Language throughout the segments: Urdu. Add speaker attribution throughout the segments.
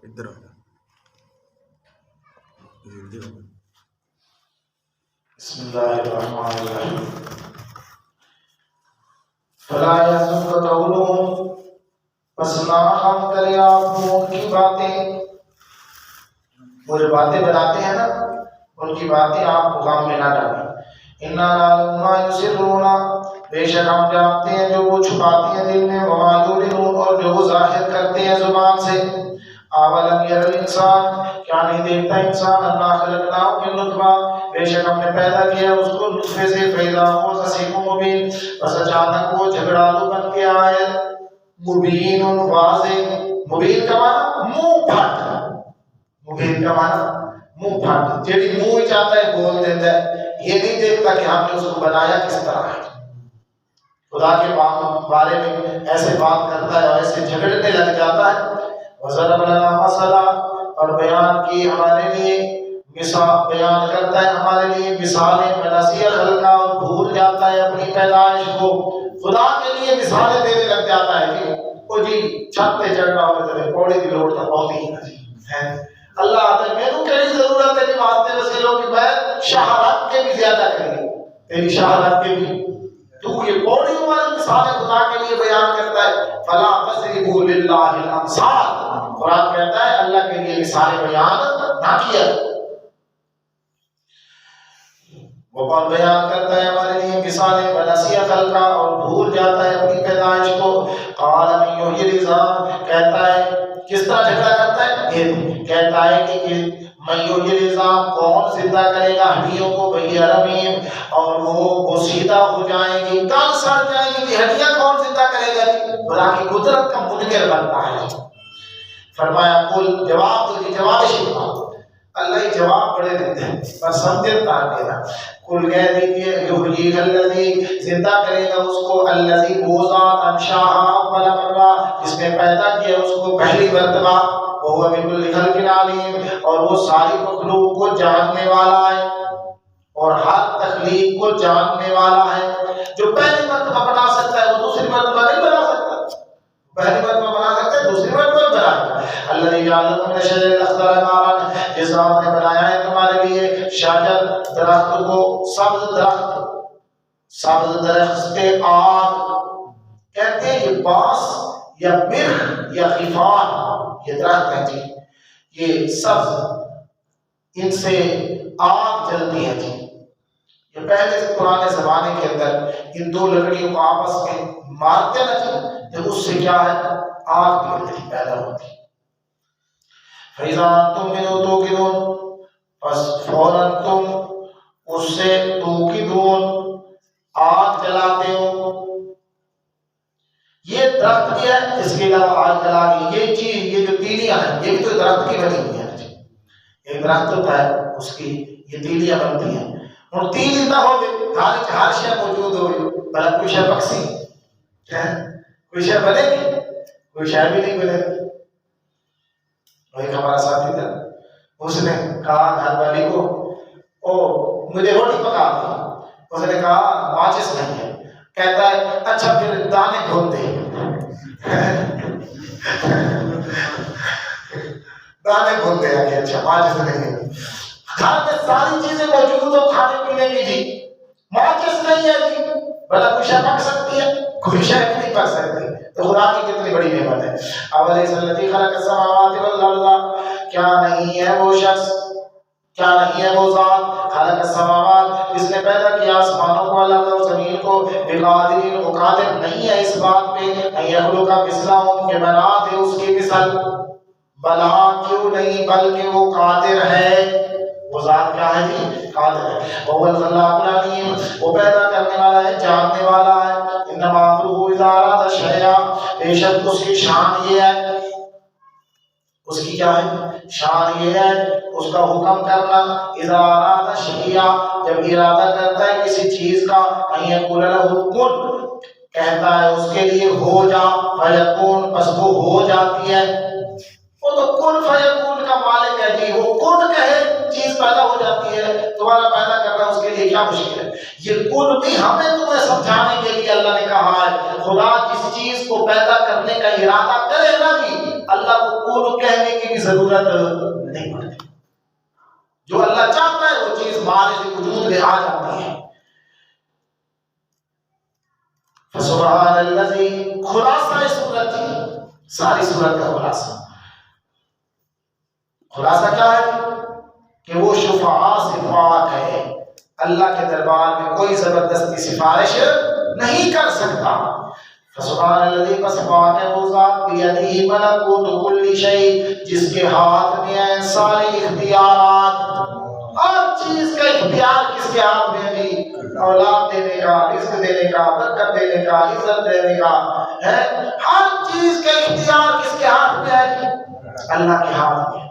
Speaker 1: ادھر آ جا جلدی ہو.
Speaker 2: بسم اللہ الرحمن الرحیم. فلا يحزنك قولهم، پس نہ غم کرے آپ ان کی باتیں. وہ جو باتیں بناتے ہیں نا ان کی باتیں آپ غم میں نہ ڈالیں. انا نعلم ما یسرون، بے شک ہم جانتے ہیں جو وہ چھپاتے ہیں دل میں، وما یعلنون اور جو وہ ظاہر کرتے ہیں زبان سے. اولم یر الانسان، کیا نہیں دیکھتا انسان انا خلقناه من نطفہ، بے شک ہم نے پیدا کیا اس کو نطفے سے، فاذا هو خصیم مبین، بس اچانک وہ جھگڑالو بن کے آئے. مبین واضح، مبین کا معنی منہ پھٹ، مبین کا معنی منہ پھٹ، جیڑی منہ چاہتا ہے بول دیتا ہے، یہ نہیں دیکھتا کہ ہم نے اس کو بنایا کس طرح ہے. خدا کے بارے میں ایسے بات کرتا ہے اور ایسے جھگڑنے لگ جاتا ہے. وَضَرَبَ لَنَا مَثَلًا، اور بیان کی ہمارے لیے مثال، بیان کرتا ہے ہمارے لیے مثالیں. وَنَسِيَ خَلْقَهُ، اور بھول جاتا ہے اپنی پیدائش کو. خدا کے لیے مثالیں دینے لگ جاتا ہے کہ وہ جی چھت پہ چڑھنا ہوگا تو پوڑی کی روڈ تک پہنچی ہے. اللہ آتا ہے میرے کو کہی ضرورت ہے کہ واسطے وسیلوں کی میں شہادت کے بھی زیادہ کریں، تیری شہادت کے بھی تو یہ پوڑی والی مثالیں خدا کے لیے بیان کرتا ہے. فلا تضربوا للہ الامثال، قرآن کہتا ہے اللہ کے لیے مثالیں بیان نہ کیا. وہ کون بیان کرتا ہے ہمارے لیے مثالیں. ونسی خلقہ، اور بھول جاتا ہے اپنی پیدائش کو. قال من یحیی العظام، کہتا ہے کس طرح جھگڑا کرتا ہے، یہ کہتا ہے کہ من یحیی العظام، کون زندہ کرے گا ہڈیوں کو، وہی رمیم، اور وہ سیدھا ہو جائیں گی، کل سڑ جائیں گی، ہڈیاں کون زندہ کرے گا. خدا کی قدرت کا منکر بنتا ہے. فرمایا قل، جواب دو، جواب شفا، اللہ ہی جواب بڑے دیتے ہیں پر سمجھتا دینا. قل کہہ دیجئے یحیی الذی، زندہ کرے گا اس کو، الذی، وہ ذات، انشاء اول مرہ، جس نے پیدا کیا اس کو پہلی مرتبہ. وہو بکل خلق علیم، اور وہ ساری مخلوق کو جاننے والا ہے اور ہر تخلیق کو جاننے والا ہے. جو پہلی مرتبہ بنا سکتا ہے وہ دوسری مرتبہ نہیں بنا سکتا، پہلی مرتبہ بنا سکتا ہے دوسری مرتبہ بنا. الذی جعل لکم من الشجر الاخضر نارا، جس ذات نے بنایا ہے تمہارے لیے شجر، درخت کو، سبز درخت، سبز درخت پہ آگ. کہتے ہیں یہ باس یا مرخ یا خفان، یہ درخت ہے جی، یہ سبز، ان سے آگ جلتی ہے جی. یہ پہلے سے پرانے زمانے کے اندر ان دو لکڑیوں کو آپس میں مارتے نہ جی، تو اس سے کیا ہے آگ نکلتی پیدا ہوتی. فَإِذَا أَنْتُمْ مِنْهُ تُوقِدُونَ، پس فوراً تم اس سے توقدون، آگ جلاتے ہو. یہ درخت بھی ہے، اس کے علاوہ آگ جلا گی. یہ چیز، یہ جو تیلیاں ہیں یہ بھی تو درخت کی بنی ہوئی ہیں. ایک درخت ہوتا ہے اس کی یہ تیلیاں بنتی ہیں. اور تیل نہ ہو ہر شے موجود ہو، بھلا کوئی شے بکسی ہے، کوئی شے بنے گی، کوئی شے بھی نہیں بنے گی. ایک ہمارا ساتھی تھا، اس نے کہا گھر والی کو او مجھے روٹی پکا دو. اس نے کہا ماچس نہیں ہے. کہتا ہے اچھا پھر دانے کھول دے. دانے کھول دے کہ اچھا ماچس نہیں ہے. گھر میں ساری چیزیں موجود ہو کھانے پینے کی جی، ماچس نہیں ہے جی، بھلا کوئی شے پک سکتی ہے، کوئی شے نہیں پک سکتی. تو خدا کی کتنی بڑی نعمت ہے. اولیس الذی خلق السماوات والارض، کیا نہیں ہے وہ شخص، کیا نہیں ہے وہ ذات، خلق السماوات، جس نے پیدا کیا آسمانوں کو، والارض، اور زمین کو، بقادر، وہ قادر نہیں ہے اس بات پہ ان یخلق مثلہم، کہ بنا دے اس کی مثل. بلا، کیوں نہیں، بلکہ وہ قادر ہے. وہ ذات کیا ہے جی، قادر ہے. وهو الخلاق العلیم، وہ پیدا کرنے والا ہے، جاننے والا ہے. انما امرہ اذا اراد شیئا، بے شک اس کی شان یہ ہے، اس کی کیا ہے شان یہ ہے، اس کا حکم کرنا. اذا اراد شیئا، جب ارادہ کرتا ہے کسی چیز کا، ان یقول له کن، کہتا ہے اس کے لیے ہو جا، فیکون، پس وہ ہو جاتی ہے. وہ تو کن فیکون کا مالک ہے جی، وہ کن کہے چیز پیدا ہو جاتی ہے. تمہارا پیدا کرنا اس کے لیے کیا مشکل ہے. یہ کن بھی ہمیں تمہیں سمجھانے کے لیے اللہ نے کہا ہے. خدا جس چیز کو پیدا کرنے کا ارادہ کرے نا جی، اللہ کو کن کہنے کی بھی کی ضرورت نہیں پڑتی. جو اللہ چاہتا ہے وہ چیز مارج وجود میں آ جاتی ہے. فسبحان الذی، خلاصہ صورت تھی، ساری صورت کا خلاصہ کیا ہے کہ وہ شفاعہ سے پاک ہے، اللہ کے دربار میں کوئی زبردستی سفارش نہیں کر سکتا. فسبحان الذی، بس پاک ہے وہ ذات بیدہ ملکوت کل شیء، جس کے ہاتھ میں ہیں سارے اختیارات. ہر چیز کا اختیار کس کے ہاتھ میں ہے جی؟ اولاد دینے کا، رزق دینے کا، برکت دینے کا، عزت دینے کا ہے. ہر چیز کا اختیار کس کے ہاتھ میں ہے جی؟ اللہ کے ہاتھ میں.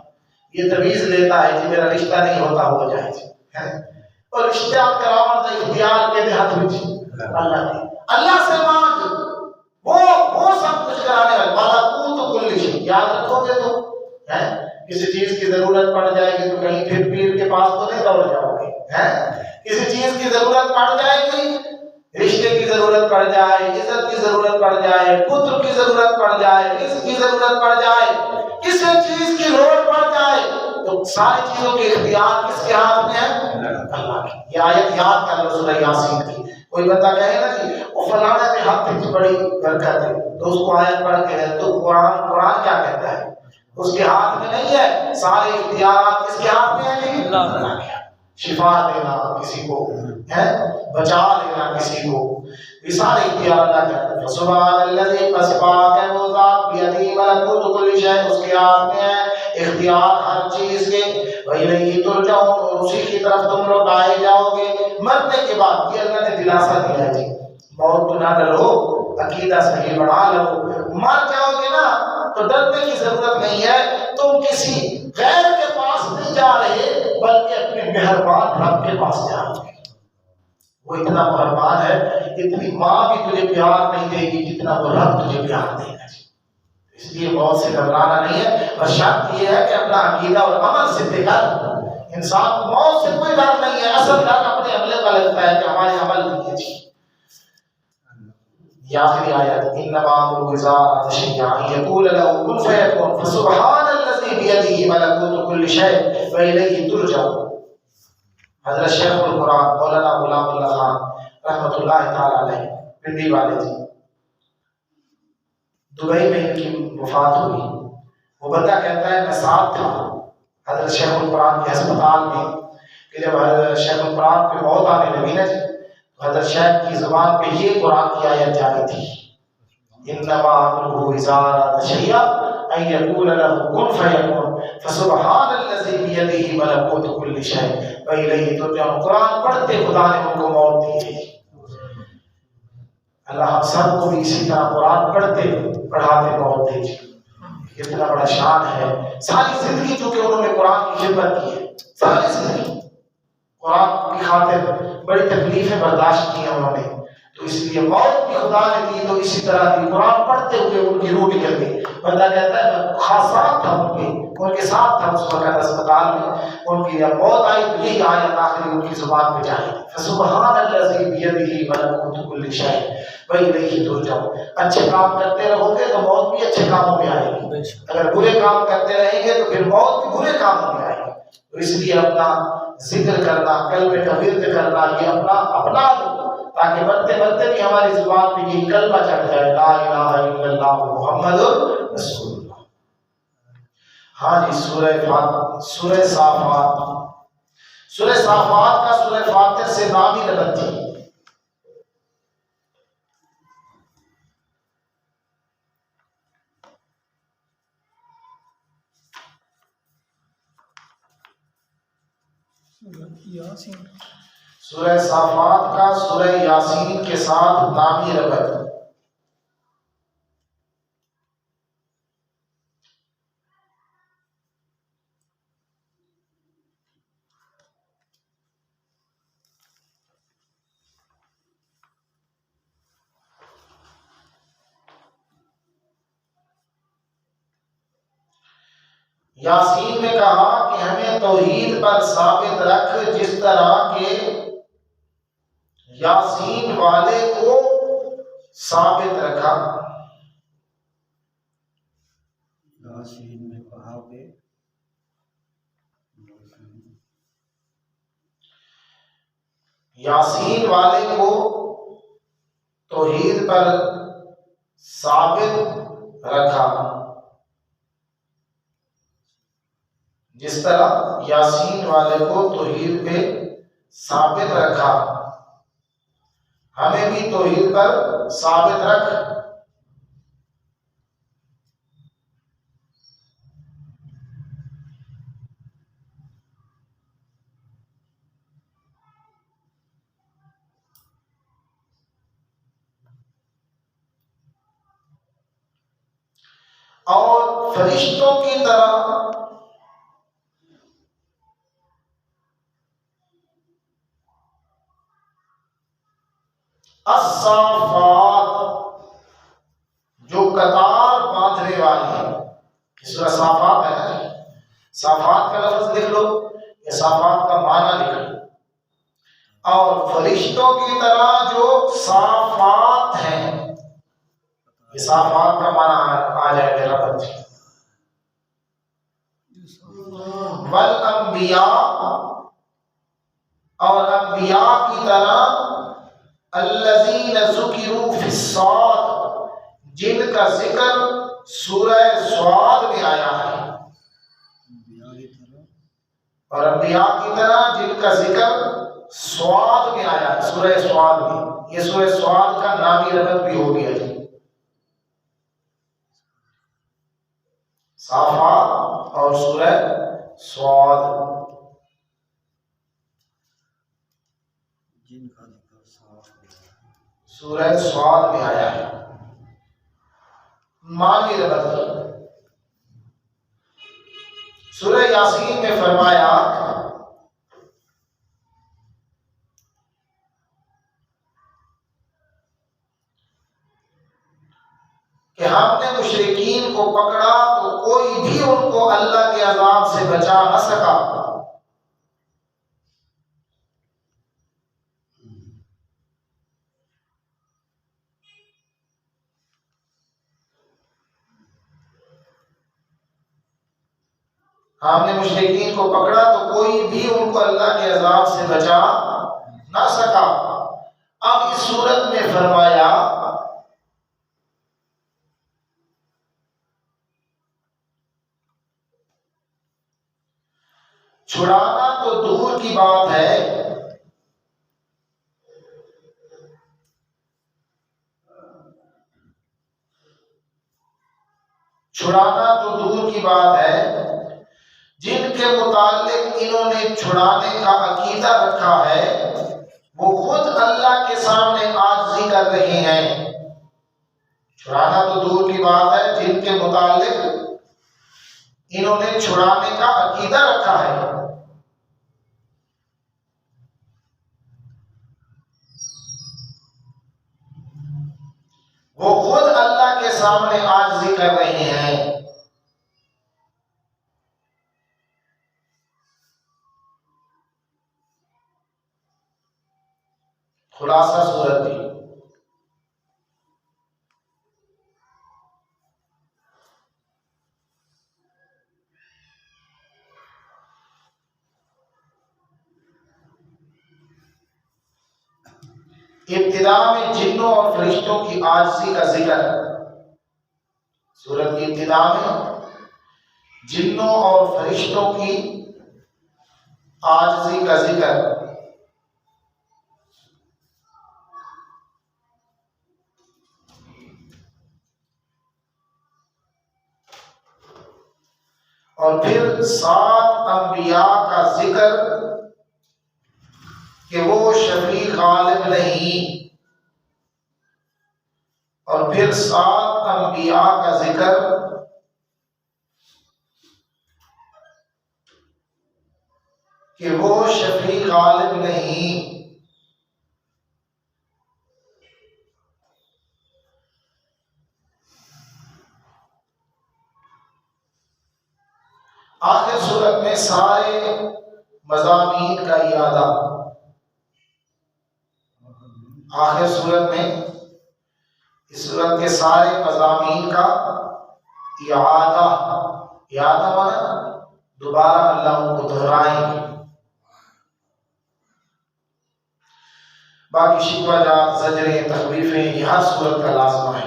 Speaker 2: یہ تویز لیتا ہے کہ میرا رشتہ نہیں ہوتا ہو جائے جی، اور رشتہ کرامت اختیار کے ہاتھ میں اللہ نے. اللہ سے مانگ، وہ سب کچھ کرانے والا. ملکوت کل شیء، یاد رکھو گے تو کسی چیز کی ضرورت پڑ جائے گی تو کہیں پھر پیر کے پاس تو نہیں دوڑ جاؤ گے. کسی چیز کی ضرورت پڑ جائے گی، رشتے کی ضرورت پڑ جائے، عزت کی ضرورت پڑ جائے، پتر کی ضرورت پڑ جائے، رزق کی ضرورت پڑ جائے، کسی چیز کی لوڑ پڑ جائے تو ساری چیزوں کے اختیار کس کے ہاتھ میں ہے؟ اللہ کے. یہ آیت یاد کر لو سورہ یاسین کی. کوئی بندہ کہے نا جی وہ فلانے کے ہاتھ میں بڑی برکت ہے تو اس کو آیت پڑھ کے تو قرآن کیا کہتا ہے؟ اس کے ہاتھ میں نہیں ہے، سارے اختیارات کس کے ہاتھ میں ہیں؟ اللہ کے. شفا دینا کسی کو ہے، بچا دینا کسی کو، یہ سارے اختیار اللہ کا. سبحان الذی، پس پاک ہے وہ ذات بیدہ ملکوت کل شیء، اس کے ہاتھ میں ہے اختیار ہر چیز کے. وإلیہ ترجعون، اور اسی کی طرف تم لوگ آئے جاؤ گے مرنے کے بعد. یہ اللہ نے دلاسا دیا ہے جی، موت تو نہ ڈرو، عقیدہ صحیح بڑھا لو. مر جاؤ گے نا تو ڈرنے کی ضرورت نہیں ہے. تم کسی غیر کے پاس نہیں جا رہے بلکہ اپنے مہربان رب کے پاس جا رہے. وہ اتنا مہربان ہے، اتنی ماں بھی تجھے پیار نہیں دے گی جتنا وہ رب تجھے پیار دے گا. اس لیے موت سے گھبرانا نہیں ہے، اور شرط یہ ہے کہ اپنا عقیدہ اور عمل سے کر. انسان موت سے کوئی ڈر نہیں ہے، اصل ڈر اپنے عمل کا لگتا ہے کہ ہمارے عمل نہیں ہے. یہ آخری آیت، انما امرہ اذا اراد شیئا ان یقول له کن فیکون فسبحان الذی بیدہ ملکوت کل شیء والیہ ترجعون. حضرت شیخ القرآن مولانا غلام اللہ خان رحمۃ اللہ تعالی علیہ پنڈی والے جی، دبئی میں ان کی وفات ہوئی. وہ بندہ کہتا ہے میں ساتھ تھا حضرت شیخ القرآن کے ہسپتال میں کہ جب حضرت شیخ القرآن پہ موت آنے لگی نا جی، حضرت شیخ کی زبان پہ یہ قرآن کی آیت جاری تھی، انما امرہ اذا اراد شیئا ان یقول له کن فیکون فسبحان الذی بیدہ ملکوت کل شیء والیہ ترجعون. قرآن پڑھتے خدا نے ان کو موت دی ہے. اللہ ہم سب کو بھی اسی طرح قرآن پڑھتے پڑھاتے موت دے. کتنا بڑا شان ہے. ساری زندگی چونکہ انہوں نے قرآن کی خدمت کی ہے، ساری زندگی قرآن کی خاطر بڑی تکلیفیں برداشت کی ہیں انہوں نے، تو اس لیے موت بھی خدا نے دی تو اسی طرح دی. قرآن پڑھتے ہوئے ان کی روح نکل گئی. بندہ کہتا ہے میں خاصات تھا ان کے ساتھ تھا اس وقت اسپتال میں. ان کی جب موت آئی تو یہی آیت آخری ان کی زبان پہ جاری، فسبحان الذی بیدہ ملکوت کل شیء والیہ ترجعون. اچھے کام کرتے رہو گے تو موت بھی اچھے کاموں میں آئے گی، اگر برے کام کرتے رہیں گے تو پھر موت بھی برے کاموں میں آئے گی. تو اس لیے اپنا ذکر کرنا، کلمے کا ورد کرنا، یہ اپنا تاکہ مرتے مرتے بھی ہماری زبان پہ یہ کلمہ چڑھ جائے، لا الہ الا اللہ محمد رسول اللہ. ہاں جی، سورہ صافات کا سورہ فاتر سے نام ہی ربط تھی. سورہ صافات کا سورہ یاسین کے ساتھ نامی ربط. یاسین نے کہا کہ ہمیں توحید پر ثابت رکھ جس طرح کہ یاسین والے کو ثابت رکھا.
Speaker 1: یاسین نے کہا
Speaker 2: یاسین والے کو توحید پر ثابت رکھا، جس طرح یاسین والے کو توحید پہ ثابت رکھا، ہمیں بھی توحید پر ثابت رکھ۔ اور فرشتوں کی طرح الصافات، جو قطار باندھنے والی ہے، اس طرح صافات ہے نا جی، صافات کا لفظ لکھ لو یا صافات کا معنی لکھ لو۔ اور فرشتوں کی طرح جو صافات ہیں، یہ صافات کا معنی آ جائے گا رب جی۔ والانبیاء، اور انبیاء کی طرح الذین ذکروا فی الصاد، جن کا ذکر سورہ صاد میں آیا ہے، اور انبیاء کی طرح جن کا ذکر صاد میں آیا ہے، سورہ صاد میں۔ یہ سورہ صاد کا نامی ربط بھی ہو گیا جی، صافات اور سورہ صاد، سورہ صاد میں آیا ہے، معنی ربط۔ سورہ یاسین میں فرمایا کہ ہم نے مشرکین کو پکڑا تو کوئی بھی ان کو اللہ کے عذاب سے بچا نہ سکا، ہم نے مشرکین کو پکڑا تو کوئی بھی ان کو اللہ کے عذاب سے بچا نہ سکا۔ اب اس صورت میں فرمایا چھڑانا تو دور کی بات ہے، چھڑانا تو دور کی بات ہے، جن کے متعلق انہوں نے چھڑانے کا عقیدہ رکھا ہے وہ خود اللہ کے سامنے عاجزی کر رہے ہیں۔ چھڑانا تو دور کی بات ہے، جن کے متعلق انہوں نے چھڑانے کا عقیدہ رکھا ہے وہ خود اللہ کے سامنے عاجزی کر رہے ہیں۔ خلاصہ صورت دی، ابتدا میں جنوں اور فرشتوں کی عاجزی کا ذکر، سورت کی ابتدا میں جنوں اور فرشتوں کی عاجزی کا ذکر، اور پھر 7 انبیاء کا ذکر کہ وہ شفیع غالب نہیں، اور پھر 7 انبیاء کا ذکر کہ وہ شفیع غالب نہیں۔ آخر صورت میں سارے مضامین کا اعادہ، آخر صورت میں اس صورت کے سارے مضامین کا اعادہ یاد آنا دوبارہ اللہ ان کو دہرائیں گے. باقی شکوہ جات، زجریں، تخویفیں یہ ہر صورت کا لازمہ ہے.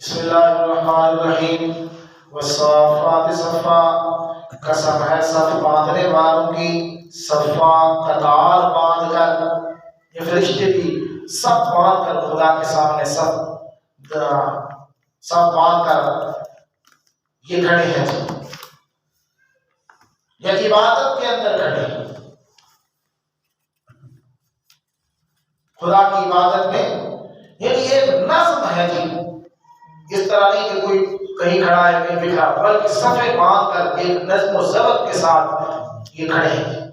Speaker 2: بسم اللہ الرحمن الرحیم. والصافات صفا، قسم ہے صف باندھنے والوں کی، صفا قطار باندھ کر. یہ فرشتے بھی صف باندھ کر خدا کے سامنے صف باندھ کر یہ کھڑے ہیں، یا عبادت کے اندر کھڑے ہیں. خدا کی عبادت میں یعنی ایک نظم ہے جی. اس طرح نہیں کہ کوئی کہیں کھڑا ہے کہیں بکھرا، بلکہ صفیں باندھ کر ایک نظم و ضبط کے ساتھ یہ کھڑے ہیں.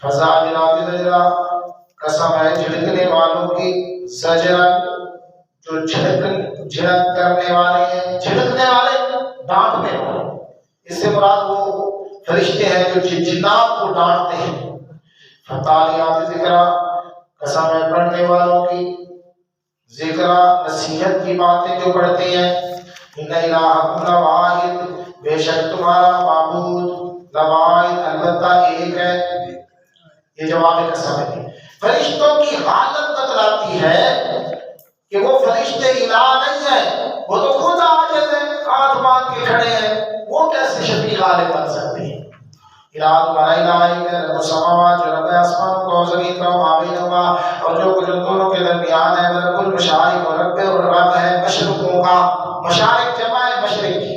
Speaker 2: فزاجرات زجرا، قسم ہے جھڑکنے والوں کی، زجرا جو جھڑک کرنے والے ہیں، جھڑکنے والے ڈانٹنے والے. اس سے مراد وہ فرشتے ہیں جو جنات کو ڈانٹتے ہیں. فتالیات ذکرہ، قسم ہے پڑھنے والوں کی، ذکرہ نصیحت کی باتیں جو پڑھتے ہیں. ان الہکم لواحد، بے شک تمہارا معبود لواحد البتہ ایک ہے. یہ جواب قسم ہے. فرشتوں کی حالت بتلاتی ہے کہ وہ فرشتے الہ نہیں ہیں، وہ تو خود عاجز ہیں، ہاتھ باندھ کے کھڑے ہیں. وہ کیسے شفیع غالب بن سکتے ہیں؟ الہ تمہارا الہ ایک ہے، رب السماوات، جو رب آسمان کو اور زمین کا، وما بینہما، اور جو کچھ ان دونوں کے درمیان ہے. رب المشارق، اور رب ہے مشرقوں کا. مشارق جمع ہے مشرق کی.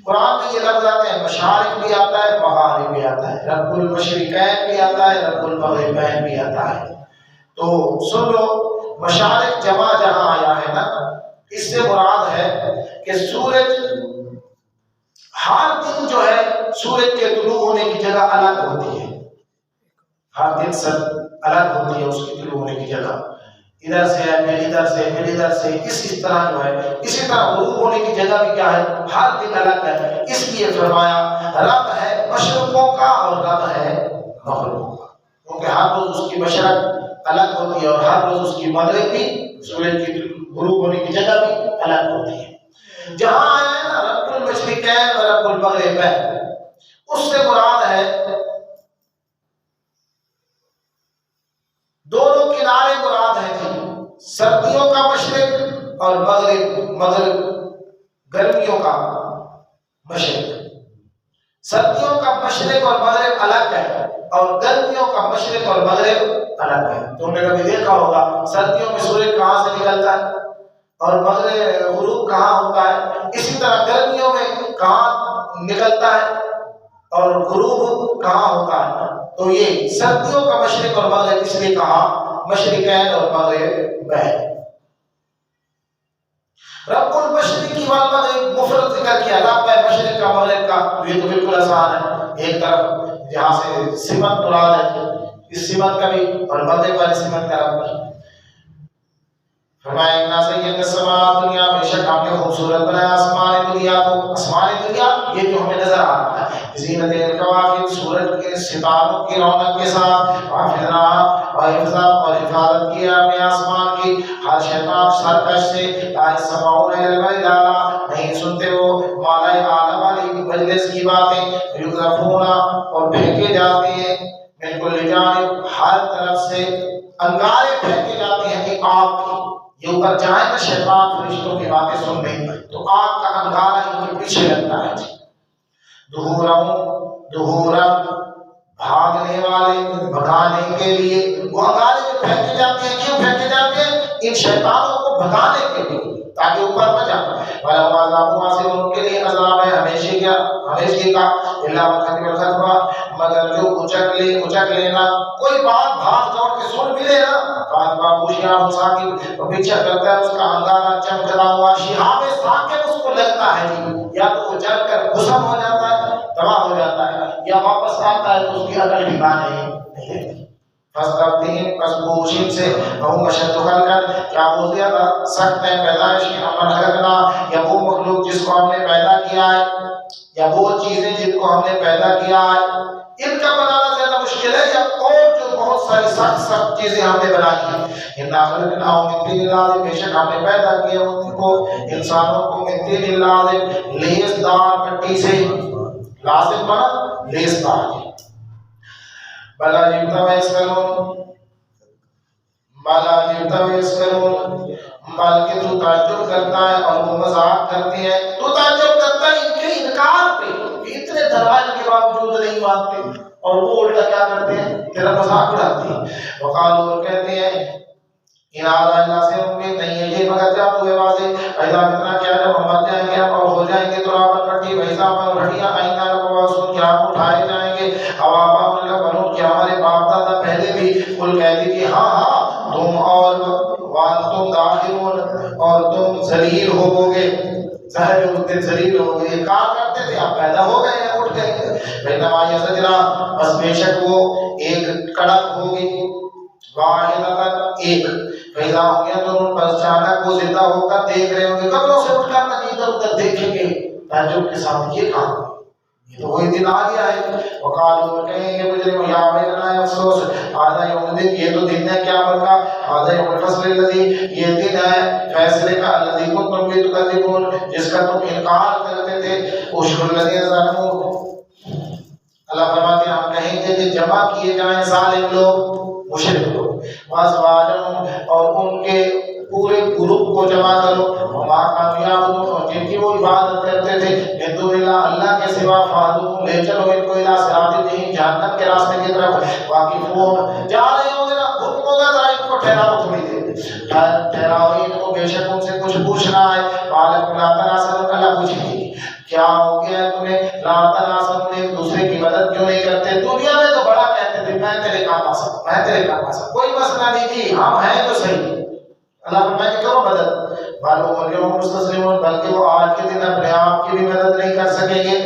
Speaker 2: قرآن میں یہ لفظ آتے ہیں، مشارق بھی آتا ہے، مغارب بھی آتا ہے، رب المشرقین بھی آتا ہے، رب المغربین بھی آتا ہے. تو سن لو، مشارق جمع جہاں آیا ہے نا، اس سے مراد ہے کہ سورج ہر دن جو ہے سورج کے طلوع ہونے کی جگہ الگ ہوتی ہے. ہر دن سب الگ ہوتی ہے اس کی طلوع ہونے کی جگہ. ادھر سے ہے، پھر ادھر سے، پھر ادھر سے، اسی طرح جو ہے. اسی طرح غروب ہونے کی جگہ بھی کیا ہے؟ ہر دن الگ ہے. اس لیے فرمایا رب ہے مشرقوں کا اور رب ہے مغربوں کا، کیونکہ ہر روز اس کی مشرق الگ ہوتی ہے اور ہر روز اس کی مغرب بھی، سورج کی غروب ہونے کی جگہ بھی الگ ہوتی ہے. جہاں آیا ہے نا رب المشرقین اور رب المغربین، اس سے مراد ہے دونوں کنارے مراد ہیں جی. سردیوں کا مشرق اور مغرب گرمیوں کا مشرق. سردیوں کا مشرق اور مغرب الگ ہے اور گرمیوں کا مشرق اور مغرب الگ ہے. تم نے کبھی دیکھا ہوگا سردیوں میں سورج کہاں سے نکلتا ہے اور مغرب غروب کہاں ہوتا ہے. اسی طرح گرمیوں میں کہاں نکلتا ہے اور غروب کہاں ہوتا ہے. تو یہ سردیوں کا مشرق اور مغرب اس لیے کہا مشرقین اور مغربین. رب المشرقی والمغرب مفرد ذکر کیا، رب ہے مشرق کا مغرب کا. یہ تو بالکل آسان ہے. ایک طرف جہاں سے سمت مراد ہے اس سمت کا بھی، اور مغرب والی سمت کا رب ہے. فرمایا اِنَّا زَيَّنَّا السَّمَاءَ الدُّنْيَا، بے شک ہم نے خوبصورت بنایا آسمان دنیا کو. آسمان دنیا یہ جو ہمیں نظر آ رہا ہے، زینت الکواکب، سورج کے ستاروں کی رونق کے ساتھ. اور حفاظت کیا ہم نے آسمان کی ہر شیطان سرکش سے. لا يسمعون إلى الملأ الأعلى، نہیں سنتے وہ مالائے اعلیٰ والی مجلس کی باتیں. یقذفون، اور پھینکے جاتے ہیں، من کل جانب، ہر طرف سے انگارے پھینکے جاتے ہیں کہ آگ کی. یہ اوپر جائے نا شیطان فرشتوں کی باتیں سننے تو آگ کا انگارہ ان کے پیچھے لگتا ہے. دہورم بھاگنے والے، بھگانے کے لیے. وہ انگارے جو پھینکے جاتے ہیں کیوں پھینکے جاتے ہیں؟ ان شیطانوں کو بھگانے کے لیے تاکہ اوپر نہ جائے. وَلَهُمْ عَذَابٌ وَاصِبٌ، ان کے لیے عذاب ہے ہمیشہ کا إِلَّا مَنْ خَطِفَ الْخَطْفَ، مگر جو اچک لینا. کوئی بات بھاگ دوڑ کے سن ملے نا، فَأَتْبَعَهُ شِهَابٌ ثَاقِبٌ، تو پیچھے کرتا ہے اس کا انگارہ چمکتا ہوا. شہاب ثاقب اس کو لگتا ہے جی، یا تو وہ جل کر بھسم ہو جاتا ہے، تباہ ہو جاتا ہے، یا واپس آتا ہے تو اس کی عقل ٹھکانے نہیں رہتی. فَاسْتَفْتِهِمْ، پس پوچھ ان سے، وَهُمْ أَشَدُّ خَلْقًا، کیا وہ زیادہ سخت ہے پیدائش کی، امن خلقنا، یا وہ مخلوق جس کو ہم نے پیدا کیا ہے، یا وہ چیزیں جن کو ہم نے پیدا کیا ہے. ان کا بنانا زیادہ مشکل ہے یا اور جو بہت ساری سخت سب چیزیں ہم نے بنائی ہیں انا خلقناہم من طین لازب بے شک ہم نے پیدا کیا ان کو انسانوں کو من طین لازب لیس دار مٹی سے لازب مانا لیس دار بلا جبتا ویسکرون بلکہ تو تعجب کرتا ہے اور وہ مذاق کرتی ہے تو تعجب کرتا ہے ان کے انکار پہ اتنے دلائل کے باوجود نہیں مانتے اور وہ الٹا کیا کرتے ہیں تیرا مذاق اڑاتے ہیں وقالو اور کہتے ہیں ان آدھا اللہ سے امید نہیں ہے یہ مگر جادو ہے واضح ایسا اتنا کیا جب ہم مر جائیں گے اور ہو جائیں گے تو آپ کٹی ویسا پر ہڈیاں آئندہ لگوا کیا ہم اٹھائے جائیں گے اب آپ نے بنو کہ ہمارے باپ دادا پہلے بھی کل کہہ دی کہ ہاں ہاں تم اور تم داخلون اور تم ذلیل ہو گے ظاہر اس دن ذلیل ہو گئے کہا کرتے تھے آپ پیدا ہو گئے ہیں اٹھ گئے بینما یہ سجرا بس بے شک وہ ایک کڑک ہوگی واحدہ ایک پیدا ہو گیا تو ان پر اچانک وہ زندہ ہو کر دیکھ رہے ہوں گے قبروں سے اٹھ کر ادھر ادھر دیکھیں گے تعجب کے ساتھ یہ کہا یہ تو وہی دن آ گیا ہے وقالو کہیں گے مجرم یا ویلنا افسوس آدھا یوم دن یہ تو دن ہے قیامت کا آدھا یوم الفصل الذی یہ دن ہے فیصلے کا الذی کنتم به تکذبون جس کا تم انکار کرتے تھے اشر الذین ظلموا اللہ فرماتے ہیں ہم کہیں گے کہ جمع کیے جائیں ظالم لوگ مشرک لوگ وازواجہم اور ان کے پورے گروپ کو جمع کرو وما کامیاب اور جن کی وہ عبادت کرتے تھے من دون اللہ کے سوا فادو لے چلو ان کو الى صراط الجحیم جہنم کے راستے کی طرف واقفون جا رہے ہوں گے نا حکم ہوگا ذرا ان کو ٹھہراؤ تھوڑی دیر ٹھہراؤ ان کو بے شک ان سے کچھ پوچھنا ہے مالک لا تناسل اللہ پوچھیں گے کیا ہو گیا تمہیں لا تناسل ایک دوسرے کی مدد کیوں نہیں کرتے دنیا میں تو بڑا کہتے تھے میں تیرے کام آ سکتا میں تیرے کام آ سکتا کوئی مسئلہ نہیں جی ہم ہیں تو صحیح اللہ فرمائے کہ کرو مدد بالو ملیوں مستسلمون بلکہ وہ آج کے دن اپنے آپ کی بھی مدد نہیں کر سکیں گے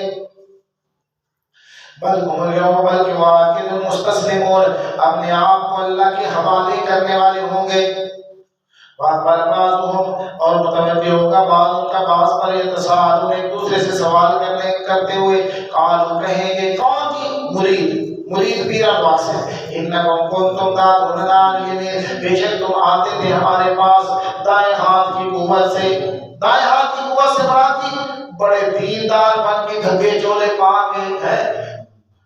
Speaker 2: بلکہ ملیوں بلکہ وہ آج کے دن مستسلمون اپنے آپ کو اللہ کے حوالے کرنے والے ہوں گے اور متوجہ ہوگا بعض ان کا بعض پر اتصال ایک دوسرے سے سوال کرتے ہوئے قالو کہیں گے کون جی مرید پیرا باس ہے انکم کنتم تاتوننا الیمین بے شک تم آتے تھے ہمارے پاس دائیں ہاتھ کی قوت سے دائیں ہاتھ کی قوت سے مراد کی بڑے دیندار بن کے دھگے چولے پا کے ہیں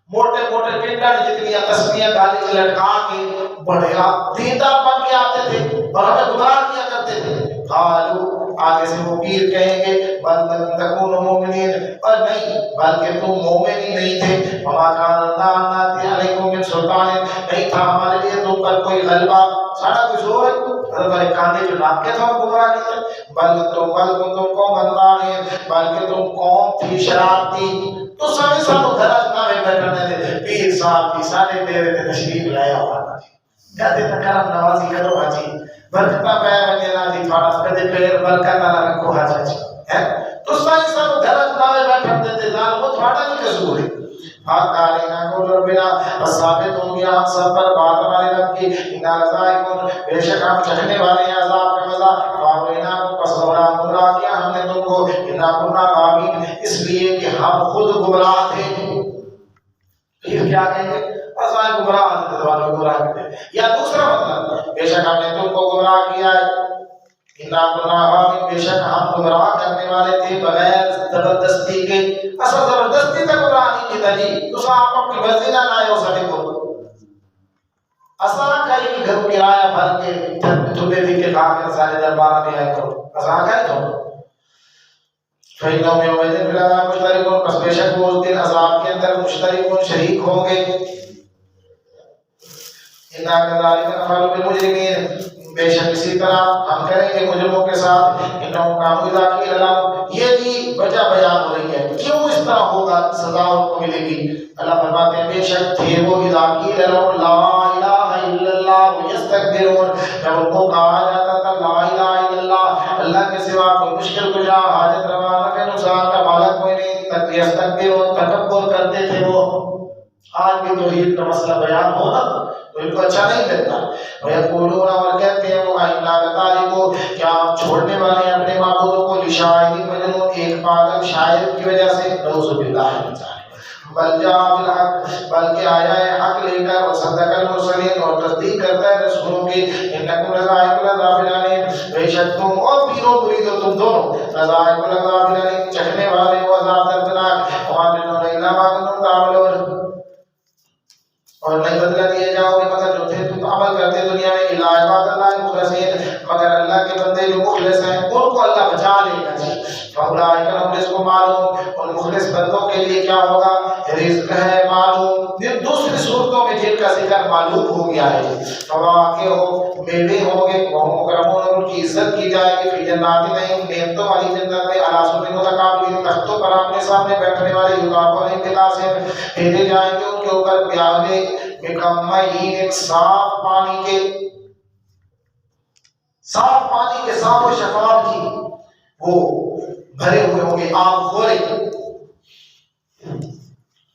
Speaker 2: موٹے موٹے ٹنڈر جتنی تسبیحیں گالی سے لٹکا کے بڑے آپ دیندار بن کے آتے تھے اور ہمیں گمراہ کیا کرتے تھے قالو آگے سے وہ پیر کہیں گے بل تکونوا مومنین اور نہیں بلکہ تم مومن ہی نہیں تھے وما کان اللہ ناتی علیکم من سلطان نہیں تھا ہمارے لیے تم پر کوئی غلبہ سارا کچھ ہو ہے کاندے جو ناپ کے تھا گمراہ کیا بل تم قوم بندانے بلکہ تم قوم تھی شرارتی تو سارے سانو گھرج نامے بیٹھنے دے پیر صاحب کی سارے تیرے تھے تشریف لایا ہوا کہتے تھا کرم نوازی کرو حاجی برکتہ پیر وغیرہ جی تھوڑا کدے پیر برکت نہ رکھو حاجی ہے تو سارے سانو گھرج نامے بیٹھنے دے جان وہ تھوڑا نہیں قصور ہے حق علینا قول ربنا ثابت ہوں گیا ہم سب پر بات ہمارے رب کی انا لذائقون بے شک ہم چکھنے والے ہیں عذاب کا مزہ فاوینا کو پس گمراہ کیا ہم نے تم کو انا کنا غاوین اس لیے کہ ہم خود گمراہ تھے پھر کیا کہیں گے اصلا گمراہ تھے دوانوں گمراہ کرتے یا دوسرا مطلب بے شک ہم نے تم کو گمراہ کیا ہے انا کنا غاوین بے شک ہم گمراہ کرنے والے تھے بغیر زبردستی کے اصل زبردستی تک گمراہ نہیں کی تھی تو آپ اپنی مرضی نہ لائے ہو سکے کو اساں کا یہ گھر کرایہ بھر کے تمہیں بھی کے کام کے سارے دربار میں آئے کرو اساں کا تو فینوں میں وجہ بلا مشترکون پس بے شک وہ اس دن عذاب کے اندر مشترکون شریک ہوں گے انا کذالک نفعل بالمجرمین بے شک اسی طرح ہم کریں گے مجرموں کے ساتھ انہوں کامو اذا قیل لہم یہ جی وجہ بیان ہو رہی ہے کیوں اس طرح ہوگا سزا ان کو ملے گی اللہ فرماتے ہیں بے شک تھے وہ اذا قیل لہم لا الہ الا اللہ یستکبرون جب ان کو کہا جاتا تھا لا الہ الا اللہ اللہ کے سوا کوئی مشکل کجا حاجت روا نفع نقصان کا مالک کوئی نہیں یستکبرون تکبر کرتے تھے وہ آج بھی توحید کا مسئلہ بیان ہونا تو ان کو اچھا نہیں لگتا وَيَقُولُونَ اور کہتے ہیں وہ اِنَّا لَتَارِكُ کیا ہم چھوڑنے والے ہیں اپنے معبود کو لِشَاعِرٍ مجنون ایک پاگل شاعر کی وجہ سے نعوذ باللہ من ذالک بل جاء بالحق بلکہ آیا ہے حق لے کر وصدق المرسلین اور تصدیق کرتا ہے رسولوں کی انکم لذائق العذاب العلیم بے شک تم اور پیرو مریدو تم دونوں لذائق العذاب العلیم چکھنے والے ہو عذاب دردناک وما تجزون الا ما کنتم تعملون اور نہیں بدلہ دیے جاؤ گے مگر جو تھے تم عمل کرتے دنیا میں الا عباد اللہ المخلصین مگر اللہ کے بندے جو مخلص ہیں ان کو اللہ بچا لے گا جی فاولئک لهم رزق معلوم ان مخلص بندوں کے لیے کیا ہوگا رزق ہے معلوم پھر دوسری صورتوں میں جن کا ذکر معلوم ہو گیا ہے فواکہ ہو میوے ہوں گے وہ مکرمون اور ان کی عزت کی جائے گی فی جنات نہیں نعمتوں والی جنت میں علی سرر متقابلین تختوں پر اپنے سامنے بیٹھنے والے یطاف علیہم بقاسم پھیرے جائیں گے ان کے اوپر پیالے مکمعین ایک صاف پانی کے صاف و شفاف کی وہ بھرے ہوئے ہوں گے آب خورے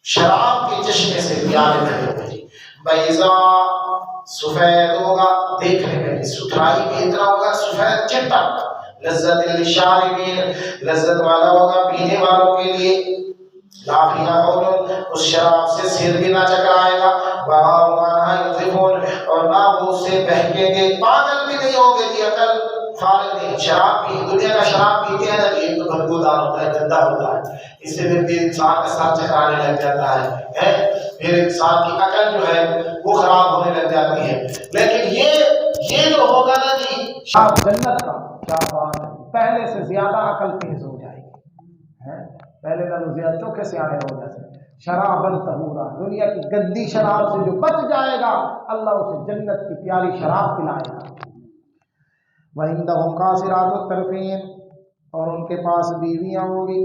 Speaker 2: شراب کے چشمے سے پیالے بھرے ہوئے بیضا سفید ہوگا دیکھنے میں بھی ستھرائی بھی اتنا ہوگا سفید چٹا لذت للشاربین لذت والا ہوگا پینے والوں کے لیے لا فیہا غول اس شراب سے سر بھی نہ چکرائے گا وما ينزفون اور نہ وہ اس سے بہکیں گے پاگل بھی نہیں ہوں گے جی عقل فارغ نہیں شراب پی دنیا کا شراب پیتے ہیں نا یہ تو بدبودار ہوتا ہے گندا ہوتا ہے اس سے پھر انسان کا سر چکرانے لگ جاتا ہے پھر انسان کی عقل جو ہے وہ خراب ہونے لگ جاتی ہے لیکن یہ جو ہوگا نا جی
Speaker 1: آپ جنت کا کیا بات ہے پہلے سے زیادہ عقل تیز ہو جائے گی پہلے نالوں زیادہ چوکھے سے آنے ہو جاتے شرابن طہورا دنیا کی گندی شراب سے جو بچ جائے گا اللہ اسے جنت کی پیاری شراب پلائے گا وَعِندَهُمْ قَاصِرَاتُ الطَّرْفِينَ اور ان کے پاس بیویاں ہوں گی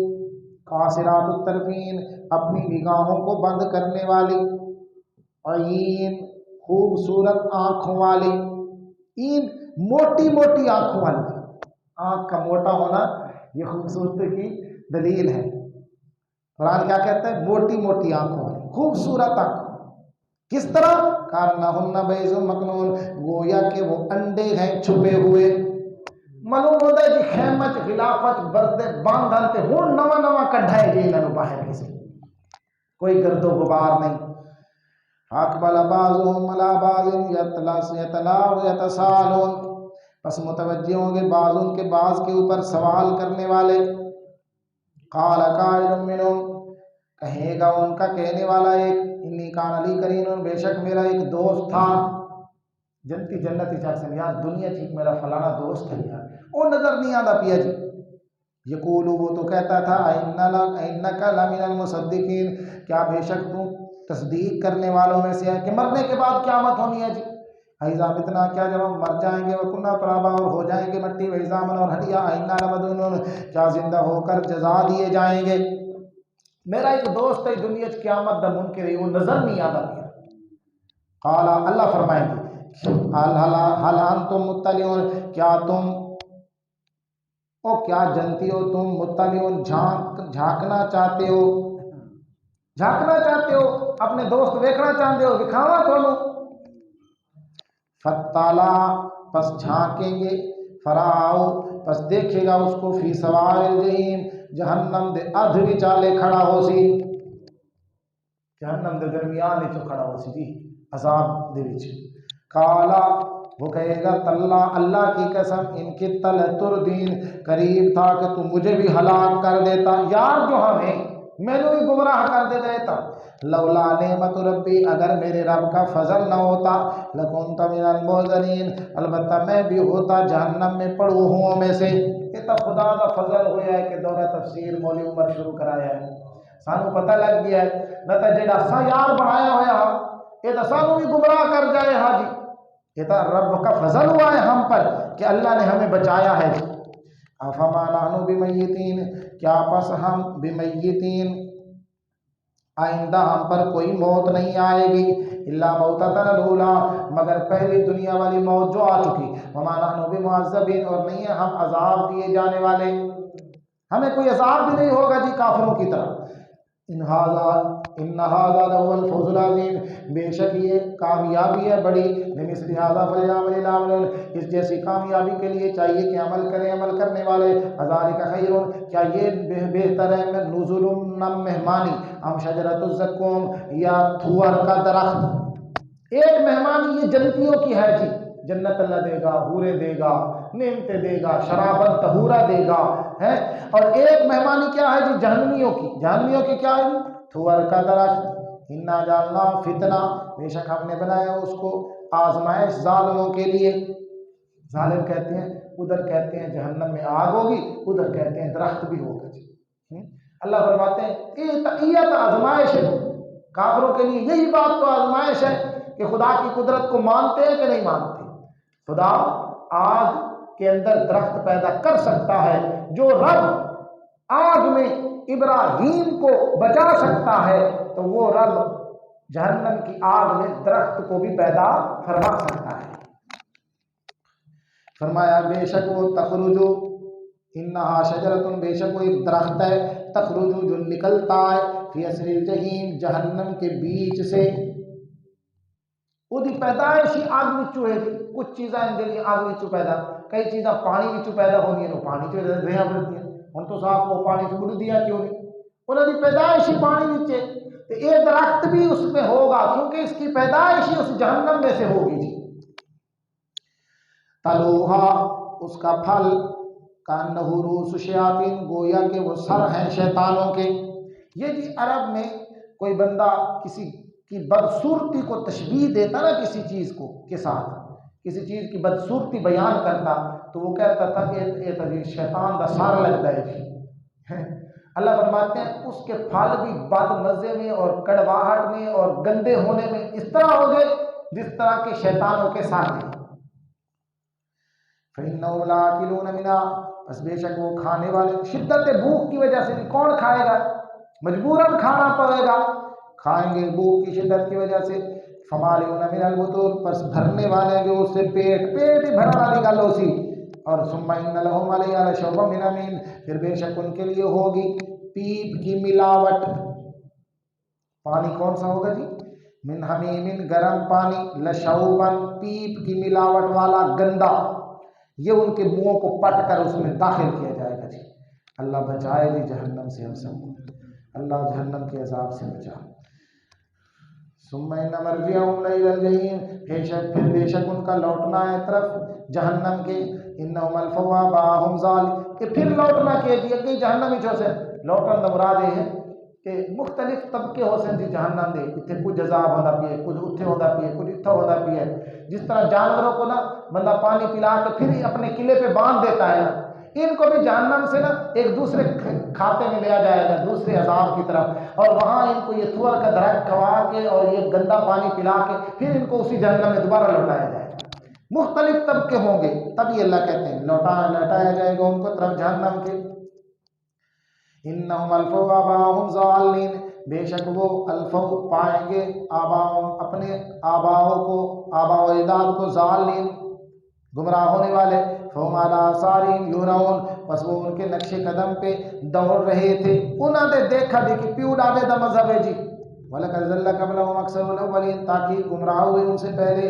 Speaker 1: قاصرات الطرفین اپنی نگاہوں کو بند کرنے والی عین خوبصورت آنکھوں والی این موٹی موٹی آنکھوں والی آنکھ کا موٹا ہونا یہ خوبصورتی کی دلیل ہے قرآن کیا کہتا ہے موٹی موٹی آنکھوں والی خوبصورت آنکھ کس طرح کارنہن بیض مکنون گویا کہ وہ انڈے ہیں چھپے ہوئے معلوم ہوتا ہے کہ خیمت خلافت بردے باندھن تے ہون نوا نوا کڈھائے گئی انہوں باہر کسی کوئی گرد و غبار نہیں اقبل بعضهم على بعض يتلاو يتسالون پس متوجہ ہوں گے بعض ان کے بعض کے اوپر سوال کرنے والے قال قائل منهم کہے گا ان کا کہنے والا ایک انی کان علی کرین بے شک میرا ایک دوست تھا جنتی جنتی چاک سے یار دنیا چیک میرا فلانا دوست ہے یار وہ نظر نہیں آتا پیا جی یقول وہ تو کہتا تھا انک لمن المصدقین کیا بے شک تو تصدیق کرنے والوں میں سے ہے کہ مرنے کے بعد قیامت ہونی ہے جی ایزا اتنا کیا جب ہم مر جائیں گے وکنا ترابا اور ہو جائیں گے مٹی ویزامن اور ہڈیا اینا لمدونون کیا زندہ ہو کر جزا دیے جائیں گے میرا ایک دوست ہے دنیا کی قیامت دا منکر ہے وہ نظر نہیں آتا پیا قال اللہ فرمائیں گے حل انتم مطلعون کیا تم او کیا جنتی ہو تم مطلعون جھانکنا چاہتے ہو اپنے دوست دیکھنا چاہتے ہو دکھاوا تھوڑو فتالا پس جھانکیں گے فراؤ پس دیکھے گا اس کو فی سوار الجحیم جہنم دے ادھ وچالے کھڑا ہو سی جہنم دے درمیان وچ کھڑا ہو سی جی عذاب دے وچ کالا وہ کہے گا تلا اللہ کی قسم ان کی تل تردین قریب تھا کہ تو مجھے بھی ہلاک کر دیتا یار جو ہمیں میں نے بھی گمراہ کر دیتا لولا نعمت ربی اگر میرے رب کا فضل نہ ہوتا لکنت من المحضرین البتہ میں بھی ہوتا جہنم میں پڑوہوں میں سے یہ تو خدا کا فضل ہویا ہے کہ دورہ تفسیر مولی عمر شروع کرایا ہے سانو پتہ لگ گیا ہے نہ تو جڑا سا یار بنایا ہویا یہ تو سانو بھی گمراہ کر جائے ہاں جی یہ تو رب کا فضل ہوا ہے ہم پر کہ اللہ نے ہمیں بچایا ہے افما نحن بمیتین کیا پس ہم بمیتین آئندہ ہم پر کوئی موت نہیں آئے گی اللہ موتتنا الاولی مگر پہلی دنیا والی موت جو آ چکی وما نحن بمعذبین اور نہیں ہے ہم عذاب دیے جانے والے ہمیں کوئی عذاب بھی نہیں ہوگا جی کافروں کی طرح ان هذا لهو الفوز العظیم، بے شک یہ کامیابی ہے بڑی، بمثل هذا فلیعمل العاملون، اس جیسی کامیابی کے لیے چاہیے کہ عمل کریں عمل کرنے والے، ذالک خیر، کیا یہ بہتر ہے، من نزل مہمانی، ام شجرۃ الزقوم، یا تھور کا درخت، ایک مہمانی یہ جنتیوں کی ہے جی، جنت اللہ دے گا، حوریں دے گا، نعمتیں دے گا، شرابت طہورہ دے گا ہے، اور ایک مہمانی کیا ہے جی، جہنمیوں کی، جہنمیوں کی کیا ہے جی، تھور کا درخت، انا جعلنا فتنہ، بے شک ہم نے بنایا اس کو آزمائش ظالموں کے لیے، ظالم کہتے ہیں ادھر کہتے ہیں جہنم میں آگ ہوگی، ادھر کہتے ہیں درخت بھی ہوگا جی، اللہ فرماتے ہیں یہ تو آزمائش ہے، کافروں کے لیے یہی بات تو آزمائش ہے کہ خدا کی قدرت کو مانتے ہیں کہ نہیں مانتے، خدا آگ کے اندر درخت پیدا کر سکتا ہے، جو رب آگ میں ابراہیم کو بچا سکتا ہے تو وہ رب جہنم کی آگ میں درخت کو بھی پیدا فرما سکتا ہے۔ فرمایا بے شک وہ تخرجو، انہا شجرتن، بے شک وہ ایک درخت ہے، تخرجو جو نکلتا ہے، فی اصل الجحیم، جہنم کے بیچ سے، وہی پیدائشی آگ وچوں ہے، کچھ چیزاں ان کے لیے آگ وچوں پیدا، کئی چیزاں پانی وچوں پیدا ہونی ہیں، پانی چ رہا بڑھتی ہیں، ہن تو صاف وہ پانی چ بڑھ دیا کیوں نہیں، انہوں نے پیدائشی پانی وچے، تو یہ درخت بھی اس میں ہوگا کیونکہ اس کی پیدائش ہی اس جہنم میں سے ہوگی جی، تلوہا، اس کا پھل، کانہ رؤوس الشیاطین، گویا کہ وہ سر ہیں شیطانوں کے، یہ جی عرب میں کوئی بندہ کسی کی بدصورتی کو تشبیہ دیتا نا کسی چیز کو کے ساتھ، کسی چیز کی بدصورتی بیان کرتا تو وہ کہتا تھا کہ یہ تو شیطان دا سر لگتا ہے جی، اللہ فرماتے ہیں اس کے پھل بھی بد مزے میں اور کڑواہٹ میں اور گندے ہونے میں اس طرح ہو گئے جس طرح کے شیطانوں کے ساتھ ہیں، فَإِنَّهُمْ لَآكِلُونَ مِنْهَا، بس بے شک وہ کھانے والے، شدت بھوک کی وجہ سے بھی کون کھائے گا، مجبوراً کھانا پڑے گا، کھائیں گے بھوک کی شدت کی وجہ سے، فَمَالِئُونَ مِنَ الْبُطُونِ، پس بھرنے والے جو اس سے پیٹ ہی بھرا والی گل ہو سی، اور ثُمَّ إِنَّ لَهُمْ عَلَيْهَا لَشَوْبًا مِّنْ حَمِيمٍ، پھر بے شک ان کے لیے ہوگی پیپ کی ملاوٹ، پانی کون سا ہوگا جی، من حمیم، گرم پانی، لشوبن، پیپ کی ملاوٹ والا گندا، یہ ان کے منہوں کو پٹ کر اس میں داخل کیا جائے گا جی، اللہ بچائے جی جہنم سے ہم سب کو، اللہ جہنم کے عذاب سے بچا۔ ثم ان مرجعهم الى الجحیم، پھر بے شک ان کا لوٹنا ہے طرف جہنم کے، انہم الفوا باہم ظال، کہ پھر لوٹنا کہ جی اگے جہنم ہی چھو سے لوٹن دا مراد یہ ہے کہ مختلف طبقے ہو سن جی جہنم دے، اتنے کچھ عذاب ہوتا پیے، کچھ اتھے ہوتا پیے، کچھ اتھا ہوتا پیے، جس طرح جانوروں کو نا بندہ پانی پلا کے پھر ہی اپنے قلعے پہ باندھ دیتا ہے نا، ان کو بھی جہنم سے نا ایک دوسرے کھاتے میں لیا جائے گا، دوسرے عذاب کی طرف، اور وہاں ان کو یہ تھور کا درخت کھوا کے اور یہ گندا پانی پلا کے پھر ان کو اسی جہنم میں دوبارہ لوٹایا جائے گا، مختلف طبقے ہوں گے، تب یہ اللہ کہتے ہیں لوٹایا جائے گا ان کو طرف جہنم کے، انہم الفوا آباہم ضالین، بے شک وہ الفو پائیں گے آباہم اپنے آباؤں کو، آبا و اجداد کو، ضالین گمراہ ہونے والے، فہم علی آثارہم یہرعون، پس وہ ان کے نقش قدم پہ دوڑ رہے تھے، انہوں نے دیکھا دیکھی پیو ڈالے دا مذہب ہے جی، وَلَقَدْ ضَلَّ قَبْلَهُمْ أَكْثَرُ الْأَوَّلِينَ، تاکہ گمراہ ہوئے ان سے پہلے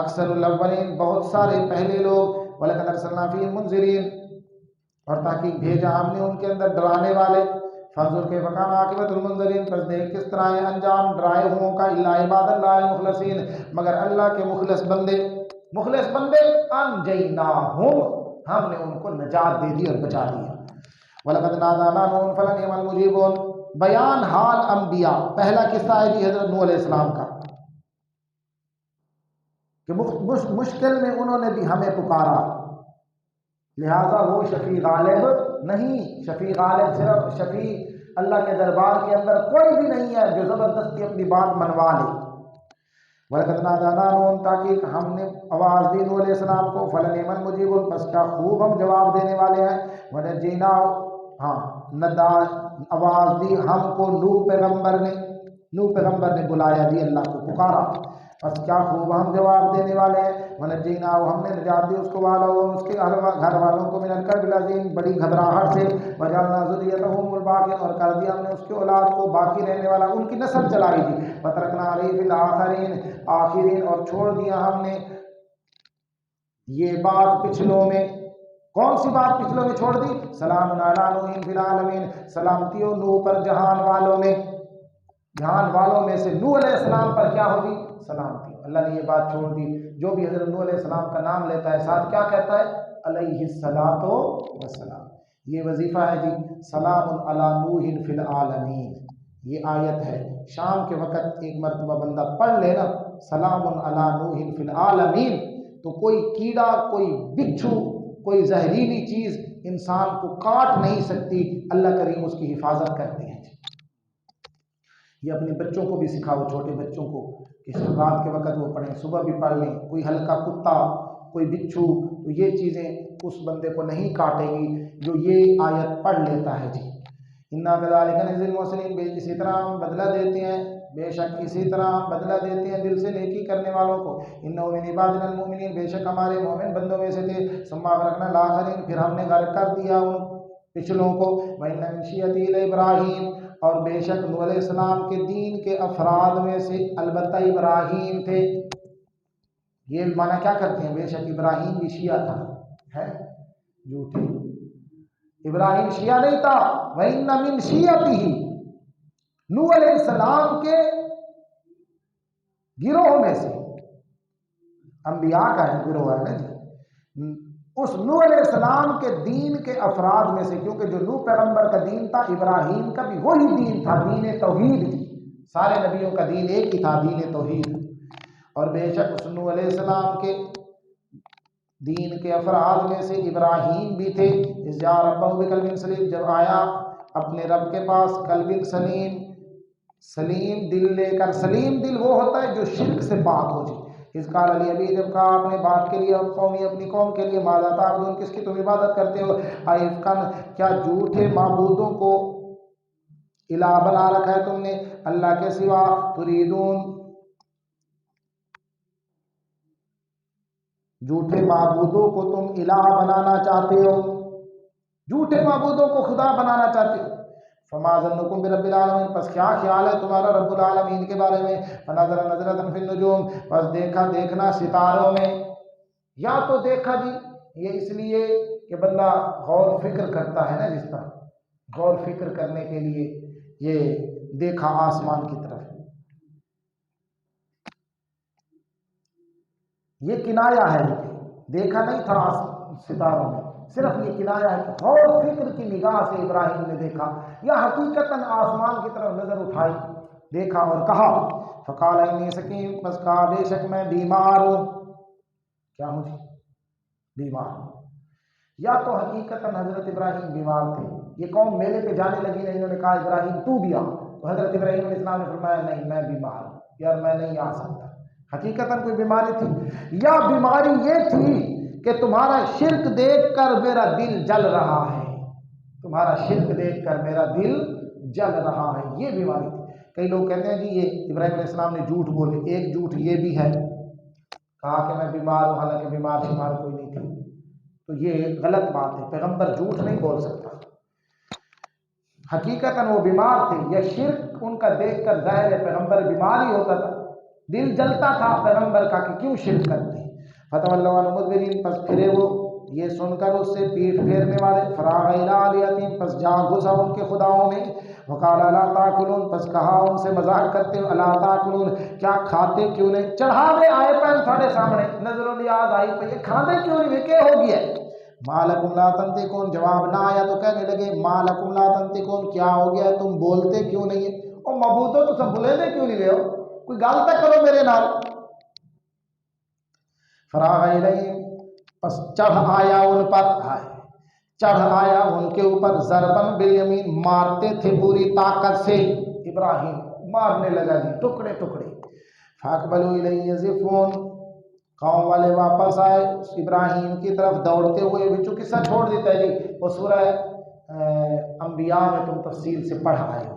Speaker 1: اکثر الاولین بہت سارے پہلے لوگ، وَلَقَدْ أَرْسَلْنَا فِيهِمْ مُنذِرِينَ، اور تاکہ بھیجا ہم نے ان کے اندر ڈرانے والے، فانظر کیف کان عاقبۃ المنذرین، پس دیکھ کس طرح ہے انجام ڈرائے ہوں کا، الا عباد اللہ المخلصین، مگر اللہ کے مخلص بندے انجیناہم، ہم نے ان کو نجات دے دی اور بچا دیا، وَلَقَدْ نَادَانَا نُوحٌ فَلَنِعْمَ الْمُجِيبُونَ، بیان حال انبیاء، پہلا قصہ ہے جی حضرت نوح علیہ السلام کا، کہ مشکل میں انہوں نے بھی ہمیں پکارا، لہذا وہ شفیع غالب نہیں، شفیع غالب صرف شفیع اللہ کے دربار کے اندر کوئی بھی نہیں ہے جو زبردستی اپنی بات منوا لے، وَلَقَدْ نَادَانَا نُوحٌ، تاکہ ہم نے آواز دی نوح علیہ السلام کو، فَلَنِعْمَ الْمُجِيبُونَ، پس کیا خوب ہم جواب دینے والے ہیں، وَنَجَّيْنَاهُ، آواز دی ہم کو نوح پیغمبر نے بلایا جی، اللہ کو پکارا، بس کیا خوب ہم جواب دینے والے ہیں۔ ونجینا، ہم نے نجات دی اس کو والا اور اس کے گھر والوں کو من الکرب العظیم، بڑی گھبراہٹ سے، وجعلنا ذریتہم الباقین، اور کر دیا ہم نے اس کے اولاد کو باقی رہنے والا، ان کی نسل چلائی تھی۔ وترکنا علیہ فی الآخرین، آخرین، اور چھوڑ دیا ہم نے یہ بات پچھلوں میں۔ کون سی بات پچھلوں میں چھوڑ دی؟ سلام علی نوح فی العالمین، سلامتی ہو نوح پر جہان والوں میں، جہان والوں میں سے نوح علیہ السلام پر کیا ہوگی؟ سلامتی۔ اللہ نے یہ بات چھوڑ دی۔ جو بھی حضرت نوح علیہ السلام کا نام لیتا ہے ساتھ کیا کہتا ہے؟ علیہ الصلاۃ والسلام۔ یہ وظیفہ ہے جی، سلام علی نوح فی العالمین۔ یہ آیت ہے، شام کے وقت ایک مرتبہ بندہ پڑھ لے نا سلام علی نوح فی العالمین، تو کوئی کیڑا، کوئی بچھو، کوئی زہریلی چیز انسان کو کاٹ نہیں سکتی، اللہ کریم اس کی حفاظت کرتے ہیں۔ یہ اپنے بچوں کو بھی سکھاؤ، چھوٹے بچوں کو، کہ رات کے وقت وہ پڑھیں، صبح بھی پڑھ لیں۔ کوئی ہلکا کتا، کوئی بچھو، تو یہ چیزیں اس بندے کو نہیں کاٹے گی جو یہ آیت پڑھ لیتا ہے جی۔ انا کذالک نجزی المحسنین، اسی طرح ہم بدلہ دیتے ہیں، بے شک اسی طرح ہم بدلہ دیتے ہیں دل سے نیکی کرنے والوں کو۔ انہ من عبادنا المؤمنین، بے شک ہمارے مومن بندوں میں سے تھے۔ ثم اغرقنا الاخرین، پھر ہم نے غرق کر دیا ان پچھلوں کو۔ وان من شیعته ابراہیم، اور بے شک نوح علیہ السلام کے دین کے افراد میں سے البتہ ابراہیم تھے۔ یہ معنی کیا کرتے ہیں؟ بے شک ابراہیم بھی شیعہ تھا، ہے جھوٹے، ابراہیم شیعہ نہیں تھا۔ وَإِنَّ مِن شِيَعَتِهِ، نوح علیہ السلام کے گروہ میں سے، انبیاء کا ہے گروہ ہے نا جی، اس نوح علیہ السلام کے دین کے افراد میں سے، کیونکہ جو نوح پیغمبر کا دین تھا، ابراہیم کا بھی وہی دین تھا، دین توحید تھی، سارے نبیوں کا دین ایک ہی تھا، دین توحید۔ اور بے شک اس نوح علیہ السلام کے دین کے افراد میں سے ابراہیم بھی تھے۔ اذ جاء ربہ بقلب سلیم، جب آیا اپنے رب کے پاس قلب سلیم، سلیم دل لے کر۔ سلیم دل وہ ہوتا ہے جو شرک سے پاک ہو جائے۔ اس قال علی ابی، جب کہا اپنے باپ کے لیے، قومی اپنی قوم کے لیے، ماذا تعبدون، کس کی تم عبادت کرتے ہو؟ ایفکن، کیا جھوٹے معبودوں کو الہ بنا رکھا ہے تم نے اللہ کے سوا؟ تریدون، جھوٹے معبودوں کو تم الہ بنانا چاہتے ہو، جھوٹے معبودوں کو خدا بنانا چاہتے ہو۔ فما ظنکم برب العالمین، پس کیا خیال ہے تمہارا رب العالمین کے بارے میں؟ فنظر نظرۃ فی النجوم، پس دیکھنا ستاروں میں۔ یا تو دیکھا جی، یہ اس لیے کہ بندہ غور فکر کرتا ہے نا، جس طرح غور فکر کرنے کے لیے یہ دیکھا آسمان کی طرف، یہ کنایا ہے، دیکھا نہیں تھا ستاروں میں، صرف یہ کنایا ہے کہ غور فکر کی نگاہ سے ابراہیم نے دیکھا، یا حقیقتاً آسمان کی طرف نظر اٹھائی، دیکھا اور کہا فقال انی سقیم، پس کہا بے شک میں بیمار ہوں۔ کیا ہوں جی؟ بیمار ہوں۔ یا تو حقیقتاً حضرت ابراہیم بیمار تھے، یہ قوم میلے پہ جانے لگی نہیں، انہوں نے کہا ابراہیم تو بھی آ، تو حضرت ابراہیم علیہ السلام نے فرمایا نہیں میں بیمار ہوں یار، میں نہیں آ سکتا۔ حقیقتاً کوئی بیماری تھی، یا بیماری یہ تھی کہ تمہارا شرک دیکھ کر میرا دل جل رہا ہے، تمہارا شرک دیکھ کر میرا دل جل رہا ہے، یہ بیماری تھی۔ کئی لوگ کہتے ہیں جی یہ ابراہیم علیہ السلام نے جھوٹ بولے، ایک جھوٹ یہ بھی ہے، کہا کہ میں بیمار ہوں، حالانکہ بیمار شمار کوئی نہیں تھی، تو یہ غلط بات ہے، پیغمبر جھوٹ نہیں بول سکتا۔ حقیقتاً وہ بیمار تھے، یہ شرک ان کا دیکھ کر ظاہر ہے پیغمبر بیمار ہی ہوتا تھا، دل جلتا تھا پیغمبر کا کہ کیوں شرک کرتے ہیں۔ فتولوا عنہ مدبرین، پس پھرے وہ یہ سن کر اس سے پیٹ پھیرنے والے۔ فراغ الی آلیہتہم، پس جا گھسا ان کے خداؤں میں۔ وقال الا تاکلون، پس کہا ان سے مذاق کرتے ہو، الا تاکلون، کیا کھاتے کیوں نہیں؟ چڑھاوے آئے پہ تھوڑے سامنے، نظر و نیاز آئی پہ، یہ کھاتے کیوں نہیں؟ کیا ہو گیا؟ ما لکم لا تنطقون، جواب نہ آیا تو کہنے لگے ما لکم لا تنطقون، کیا ہو گیا تم بولتے کیوں نہیں؟ او معبودو تو سب بولے کیوں نہیں ہو؟ کوئی گل تک کرو میرے نال۔ فراغ الیہم، پس چڑھ آیا ان پر، چڑھ آیا ان کے اوپر، ضربن بالیمین، مارتے تھے پوری طاقت سے، ابراہیم مارنے لگا جی ٹکڑے ٹکڑے۔ فاقبلوا الیہ یزفون، قوم والے واپس آئے ابراہیم کی طرف دوڑتے ہوئے، بچوں قصہ چھوڑ دیتا ہے جی، وہ سورہ انبیاء میں تم تفصیل سے پڑھ آئے ہو۔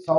Speaker 1: 100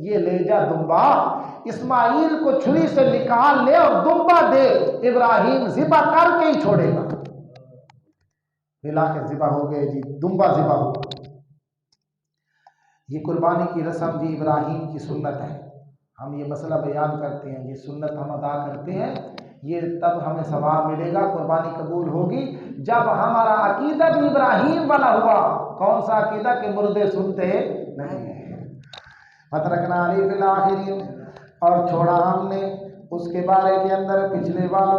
Speaker 1: یہ لے جا دمبا، اسماعیل کو چھری سے نکال لے اور دمبا دے، ابراہیم ذبح کر کے ہی چھوڑے گا۔ بالآخر ذبح ہو گئے جی، دمبا ذبح ہو گیا۔ یہ قربانی کی رسم جی ابراہیم کی سنت ہے، ہم یہ مسئلہ بیان کرتے ہیں، یہ سنت ہم ادا کرتے ہیں، یہ تب ہمیں ثواب ملے گا، قربانی قبول ہوگی جب ہمارا عقیدہ بھی ابراہیم والا ہوا۔ کون سا عقیدہ؟ کہ مردے سنتے نہیں ہیں۔ فترکنا علیہ فی الآخرین، اور چھوڑا ہم نے اس کے بارے کے اندر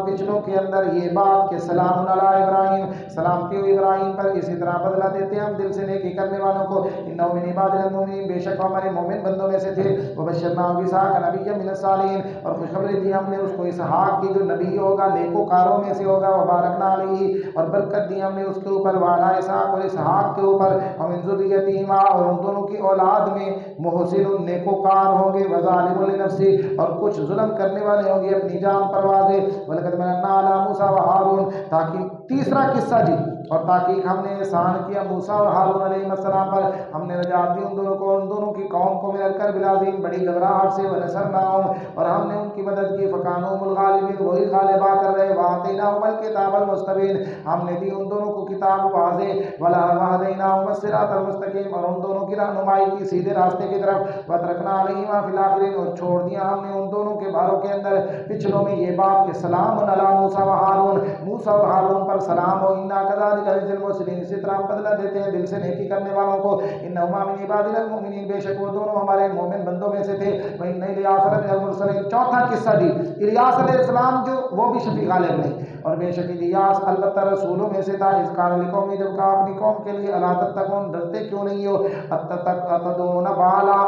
Speaker 1: پچھلوں کے اندر یہ بات کہ سلام علی ابراہیم، سلامتی ہو ابراہیم پر۔ اسی طرح بدلہ دیتے ہیں ہم دل سے نیکی کرنے والوں کو۔ انہ من عبادنا المؤمنین، بے شک ہمارے مومن بندوں میں سے تھے۔ وبشرناہ باسحاق نبیا من الصالحین، اور خوشخبری دی ہم نے اس کو اسحاق کی جو نبی ہوگا، نیکوکاروں میں سے ہوگا۔ وبارکنا علیہ، اور برکت دی ہم نے اس کے اوپر، وعلی اسحاق، اور اسحاق کے اوپر، ومن ذریتہما، اور ان دونوں کی اولاد میں محسن نیکوکار ہوں گے، وظالم لنفسہ، اور کچھ ظلم کرنے والے ہوں گے اپنی جان پر واضح۔ وَلَقَدْ مَنَنَّا عَلَىٰ مُوسَىٰ وَهَارُونَ، تاکہ تیسرا قصہ جی، اور تاکہ ہم نے احسان کیا موسیٰ اور ہارون علیہ السلام پر، ہم نے نجات دی ان دونوں کو، ان دونوں کی قوم کو من الکرب العظیم، بڑی گھبراہٹ سے، وَنَصَرْنَاهُمْ، اور ہم نے ان کی مدد کی، فَكَانُوا هُمُ الْغَالِبِينَ، وہی غالبہ کر رہے، وَآتَيْنَاهُمَ الْكِتَابَ الْمُسْتَبِينَ، ہم نے دی ان دونوں کو کتاب واضح، وَهَدَيْنَاهُمَ الصِّرَاطَ الْمُسْتَقِيمَ، اور ان دونوں کی رہنمائی کی سیدھے راستے کی طرف۔ وَتَرَكْنَا عَلَيْهِمَا فِي الْآخِرِينَ، اور چھوڑ دیا ہم نے ان دونوں کے باروں کے اندر پچھلوں میں یہ بات کہ سلام علی موسیٰ و ہارون، موسیٰ اور ہارون پر سلام ہو۔ انا کذالک نجزی المحسنین، اسی طرح ہم بدلہ دیتے ہیں دل سے نیکی کرنے والوں کو۔ انہما من عبادنا المؤمنین، بے شک وہ دونوں ہمارے مومن بندوں میں سے تھے۔ وان الیاس لمن المرسلین، چوتھا قصہ جی، الیاس علیہ السلام جو وہ بھی شفیع غالب نہیں، اور بے شک الیاس البتہ رسولوں میں سے تھا۔ اذ قال لقومہ، جب کہا اپنی قوم کے لیے، الا تتقون، ڈرتے کیوں نہیں ہو، اتدعون بالا،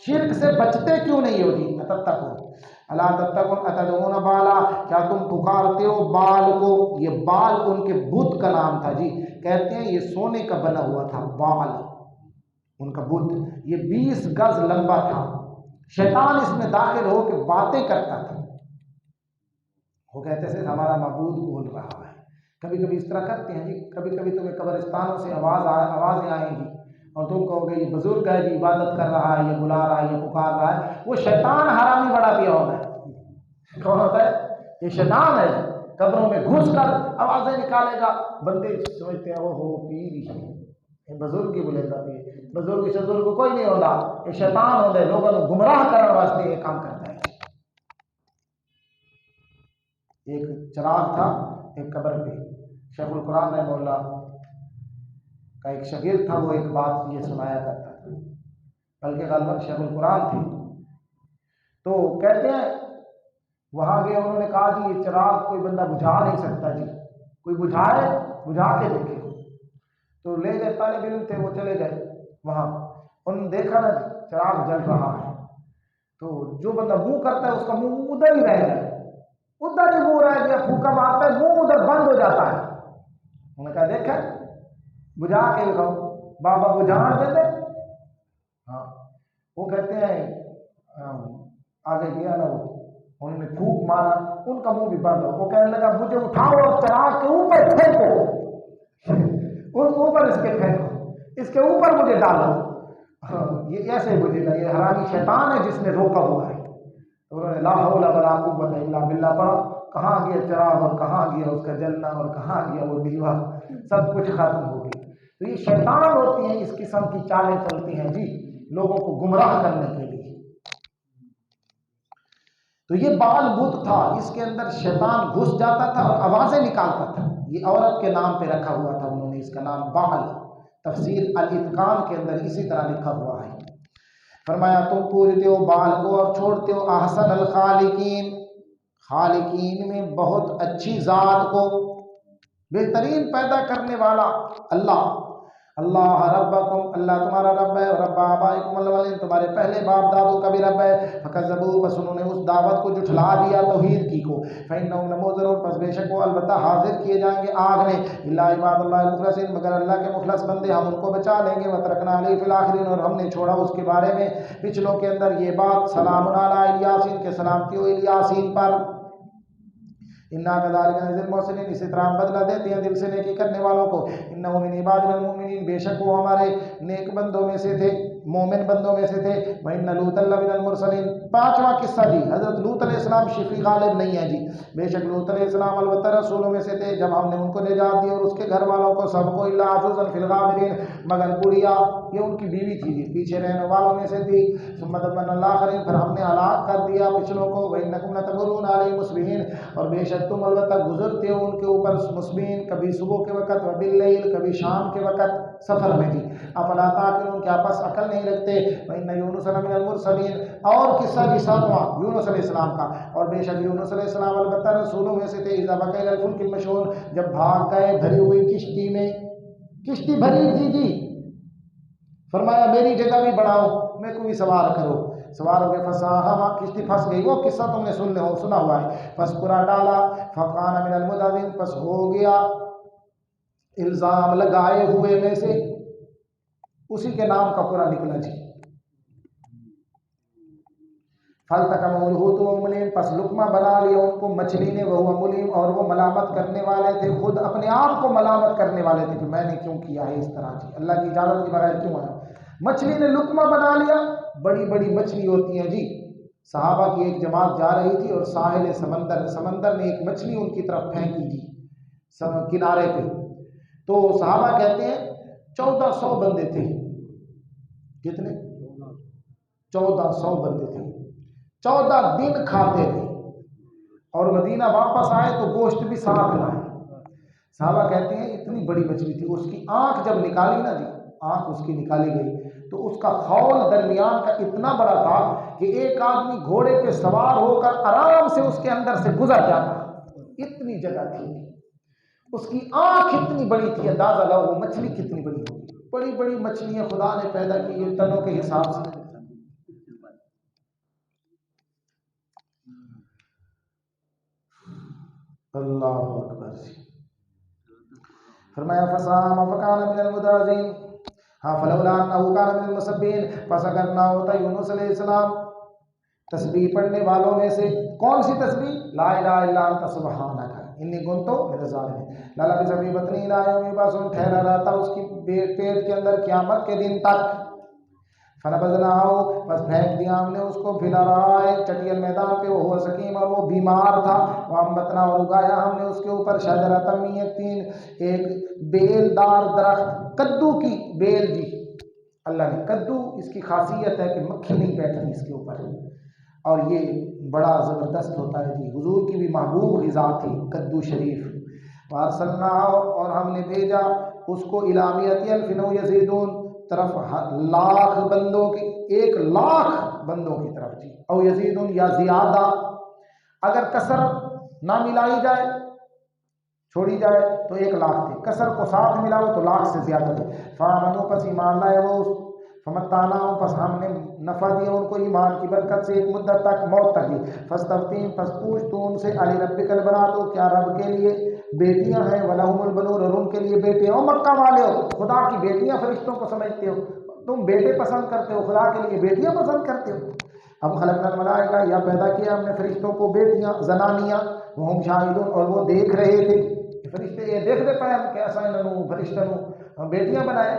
Speaker 1: شرک سے بچتے کیوں نہیں ہو جی، اتتقون، الا تتقون اتدعون بالا، کیا تم پکارتے ہو بال کو؟ یہ بال ان کے بت کا نام تھا جی، کہتے ہیں یہ سونے کا بنا ہوا تھا بال، ان کا بت، یہ 20 گز لمبا تھا، شیطان اس میں داخل ہو کے باتیں کرتا تھا، وہ کہتے تھے ہمارا معبود بول رہا ہے۔ کبھی کبھی اس طرح کرتے ہیں جی، کبھی کبھی تمہیں قبرستانوں سے آوازیں آئیں گی اور تم کہو گے یہ بزرگ ہے جی، عبادت کر رہا ہے، یہ بلا رہا ہے، یہ پکار رہا ہے، وہ شیطان حرامی بڑا پیا ہوتا ہے۔ کون ہوتا ہے؟ یہ شیطان ہے، قبروں میں گھس کر آوازیں نکالے گا، بندے سمجھتے ہیں وہ ہو پیر ہی ہے، بزرگ ہی بولے گا، بزرگ سے بزرگ کوئی نہیں ہوتا، یہ شیطان ہوتا ہے، لوگوں کو گمراہ کرنے واسطے یہ کام کرتا ہے۔ ایک چراغ تھا ایک قبر پہ، شیخ القرآن رحمہ اللہ کا ایک شاگرد تھا، وہ ایک بات یہ سنایا کرتا تھا، بلکہ غالباً شیخ القرآن تھے، تو کہتے ہیں وہاں گئے، انہوں نے کہا جی یہ چراغ کوئی بندہ بجھا نہیں سکتا جی، کوئی بجھا کے دیکھے، تو لے گئے، طالب علم تھے وہ چلے گئے وہاں، انہوں نے دیکھا نا چراغ جل رہا ہے، تو جو بندہ منہ کرتا ہے اس کا منہ ادھر ہی رہ گیا، ادھر ہی منہ رہ گیا، پھونکا مارتا ہے منہ ادھر بند ہو جاتا ہے۔ انہوں نے کہا دیکھا بجھا کے دکھاؤ، بابا بجھا دیتے، ہاں، وہ کہتے ہیں آگے گیا نا وہ، انہوں نے پھونک مارا، ان کا منہ بھی بند ہو، وہ کہنے لگا مجھے اٹھاؤ اور چراغ کے اوپر پھینکو، اوپر اس کے پھینکو، اس کے اوپر مجھے ڈالو، یہ ایسے بجھے گا، یہ حرامی شیطان ہے جس نے روکا ہوا ہے۔ تو انہوں نے لا حول ولا قوت الا باللہ پڑھا، کہاں گیا چراغ اور کہاں گیا اس کا جلنا اور کہاں گیا وہ دیوا، سب کچھ ختم ہو گئی۔ تو یہ شیطان ہوتی ہیں، اس قسم کی چالیں چلتی ہیں جی لوگوں کو گمراہ کرنے کے لیے۔ تو یہ بال بت تھا، اس کے اندر شیطان گھس جاتا تھا اور آوازیں نکالتا تھا، یہ عورت کے نام پہ رکھا ہوا تھا انہوں نے اس کا نام بال، تفسیر الاتقان کے اندر اسی طرح لکھا ہوا ہے۔ فرمایا تم پوجتے ہو بال کو اور چھوڑتے ہو احسن الخالقین، خالقین میں بہت اچھی ذات کو، بہترین پیدا کرنے والا اللہ، اللہ ربکم، اللہ تمہارا رب ہے، اور رب آبائکم الاولین، تمہارے پہلے باپ دادوں کا بھی رب ہے، فکذبوا، بس انہوں نے اس دعوت کو جھٹلا دیا توحید کی کو، فإنہم لمحضرون، پس بے شک وہ البتہ حاضر کیے جائیں گے آگ میں، الا عباد اللہ المخلصین، مگر اللہ کے مخلص بندے ہم ان کو بچا لیں گے، وترکنا علیہ فی الآخرین، اور ہم نے چھوڑا اس کے بارے میں پچھلوں کے اندر یہ بات، سلام علی الیاسین، کے سلامتی ہو الیاسین پر، انا کذالک نجزی المحسنین، اسی طرح ہم بدلہ دیتے ہیں دل سے نیکی کرنے والوں کو، انہ من عبادنا المؤمنین، بے شک وہ ہمارے نیک بندوں میں سے تھے، مومن بندوں میں سے تھے. وَإِنَّ لُوطًا لَمِنَ الْمُرْسَلِينَ. پانچواں قصہ جی، حضرت لوط علیہ السلام شفیع غالب نہیں ہے جی. بے شک لوط علیہ السلام البتہ رسولوں میں سے تھے. جب ہم نے ان کو نجات دی اور اس کے گھر والوں کو سب کو الا عجوزا فی الغابرین، مگر بڑھیا، یہ ان کی بیوی تھی جی، پیچھے رہنے والوں میں سے تھی. ثم دمرنا الآخرین، پھر ہم نے ہلاک کر دیا پچھلوں کو. وَإِنَّكُمْ لَتَمُرُّونَ عَلَيْهِم مُصْبِحِينَ، اور بے شک تم البتہ گزرتے ہو ان کے اوپر مصبحین، کبھی صبح کے وقت، وباللیل، کبھی شام کے وقت، سفر میں جی. افلا تعقلون، کیا پس عقل نہیں رکھتے. وَإِنَّ يُونُسَ لَمِنَ الْمُرْسَلِينَ. اور قصہ جی ساتواں یونس علیہ السلام کا. اور بے شک یونس علیہ السلام البتہ رسولوں میں سے تھے. اذا بقى الى الفلك المشحون، جب بھاگ گئے بھری ہوئی کشتی میں. کشتی بھری تھی جی، فرمایا میری جگہ بھی بڑھاؤ، میرے کو بھی سوار کرو. سوار ہو گئے. فساہما، کشتی پھنس گئی. وہ قصہ تم نے سنا ہوا ہے. پس پورا ڈالا. فکان من المدحضین، پس ہو گیا الزام لگائے ہوئے میں سے، اسی کے نام کا پورا نکلا جی. فالتقمہ الحوت وهو ملیم، پس لقمہ بنا لیا ان کو مچھلی نے، وہ ملیم، اور وہ ملامت کرنے والے تھے، خود اپنے آپ کو ملامت کرنے والے تھے کہ میں نے کیوں کیا ہے اس طرح جی، اللہ کی اجازت کے بغیر کیوں آیا. مچھلی نے لقمہ بنا لیا. بڑی بڑی مچھلی ہوتی ہیں جی. صحابہ کی ایک جماعت جا رہی تھی اور ساحل سمندر نے ایک مچھلی ان کی طرف پھینکی جی کنارے پہ. تو صحابہ کہتے ہیں 1400 بندے تھے. کتنے؟ 1400 بندے تھے. 14 دن کھاتے تھے اور مدینہ واپس آئے تو گوشت بھی ساتھ لائے. صحابہ کہتے ہیں اتنی بڑی مچھلی تھی، اس کی آنکھ جب نکالی نا جی، آنکھ اس کی نکالی گئی تو اس کا خول درمیان کا اتنا بڑا تھا کہ ایک آدمی گھوڑے پہ سوار ہو کر آرام سے اس کے اندر سے گزر جاتا. اتنی جگہ تھی. اس کی آنکھ اتنی بڑی تھی. اندازہ لو وہ مچھلی کتنی بڑی ہوگی. بڑی بڑی مچھلیاں خدا نے پیدا کی ہیں ٹنوں کے حساب سے. اللہ اکبر. فرمایا فسام فکان من المدحضین. ہاں فلولا انه كان من المسبحین، پس اگر نہ ہوتا یونس علیہ السلام تسبیح پڑھنے والوں میں سے. کون سی تسبیح؟ لا الہ الا انت سبحانک انی کنت من الظالمین. للبث فی بطنہ الی یوم یبعثون، ٹھہرا رہتا اس کی پیٹ کے اندر قیامت کے دن تک. فنبذناہ، بس پھینک دیا ہم نے اس کو فی الارائے، چٹیل میدان پہ، وہ سقیم، اور وہ بیمار تھا. وانبتنا، اور اگایا ہم نے اس کے اوپر شجرۃ من یقطین، ایک بیل دار درخت، کدو کی بیل جی. اللہ نے کدو، اس کی خاصیت ہے کہ مکھی نہیں بیٹھتی اس کے اوپر، اور یہ بڑا زبردست ہوتا ہے جی. حضور کی بھی محبوب غذا تھی کدو شریف. وارسلنا، اور ہم نے بھیجا اس کو الی مئۃ الف او یزیدون، طرف 1,00,000 بندوں کی، 1,00,000 بندوں کی طرف جی. او یزیدون، یا زیادہ، اگر کسر نہ ملائی جائے، چھوڑی جائے تو 1,00,000 تھے، کسر کو ساتھ ملاؤ تو 1,00,000 سے زیادہ تھے. فآمنوا، پس ایمان لائے وہ. فمتعناہم، پس ہم نے نفع دیا ان کو ایمان کی برکت سے ایک مدت تک، موت تک ہی. فاستفتہم، پس پوچھ تو ان سے، علی ربک البنات، کیا رب کے لیے بیٹیاں ہیں، ولہم البنون، اور ان کے لیے بیٹے ہیں. او مکہ والے ہو، خدا کی بیٹیاں فرشتوں کو سمجھتے ہو، تم بیٹے پسند کرتے ہو، خدا کے لیے بیٹیاں پسند کرتے ہو. اب خلقنا الملائکہ، یا پیدا کیا ہم نے فرشتوں کو بیٹیاں، زنانیاں. وہم شاہدون، اور وہ دیکھ رہے تھے. فرشتے یہ دیکھ دے پائے ہم کہ ایسا انہوں فرشتوں بیٹیاں بنائے،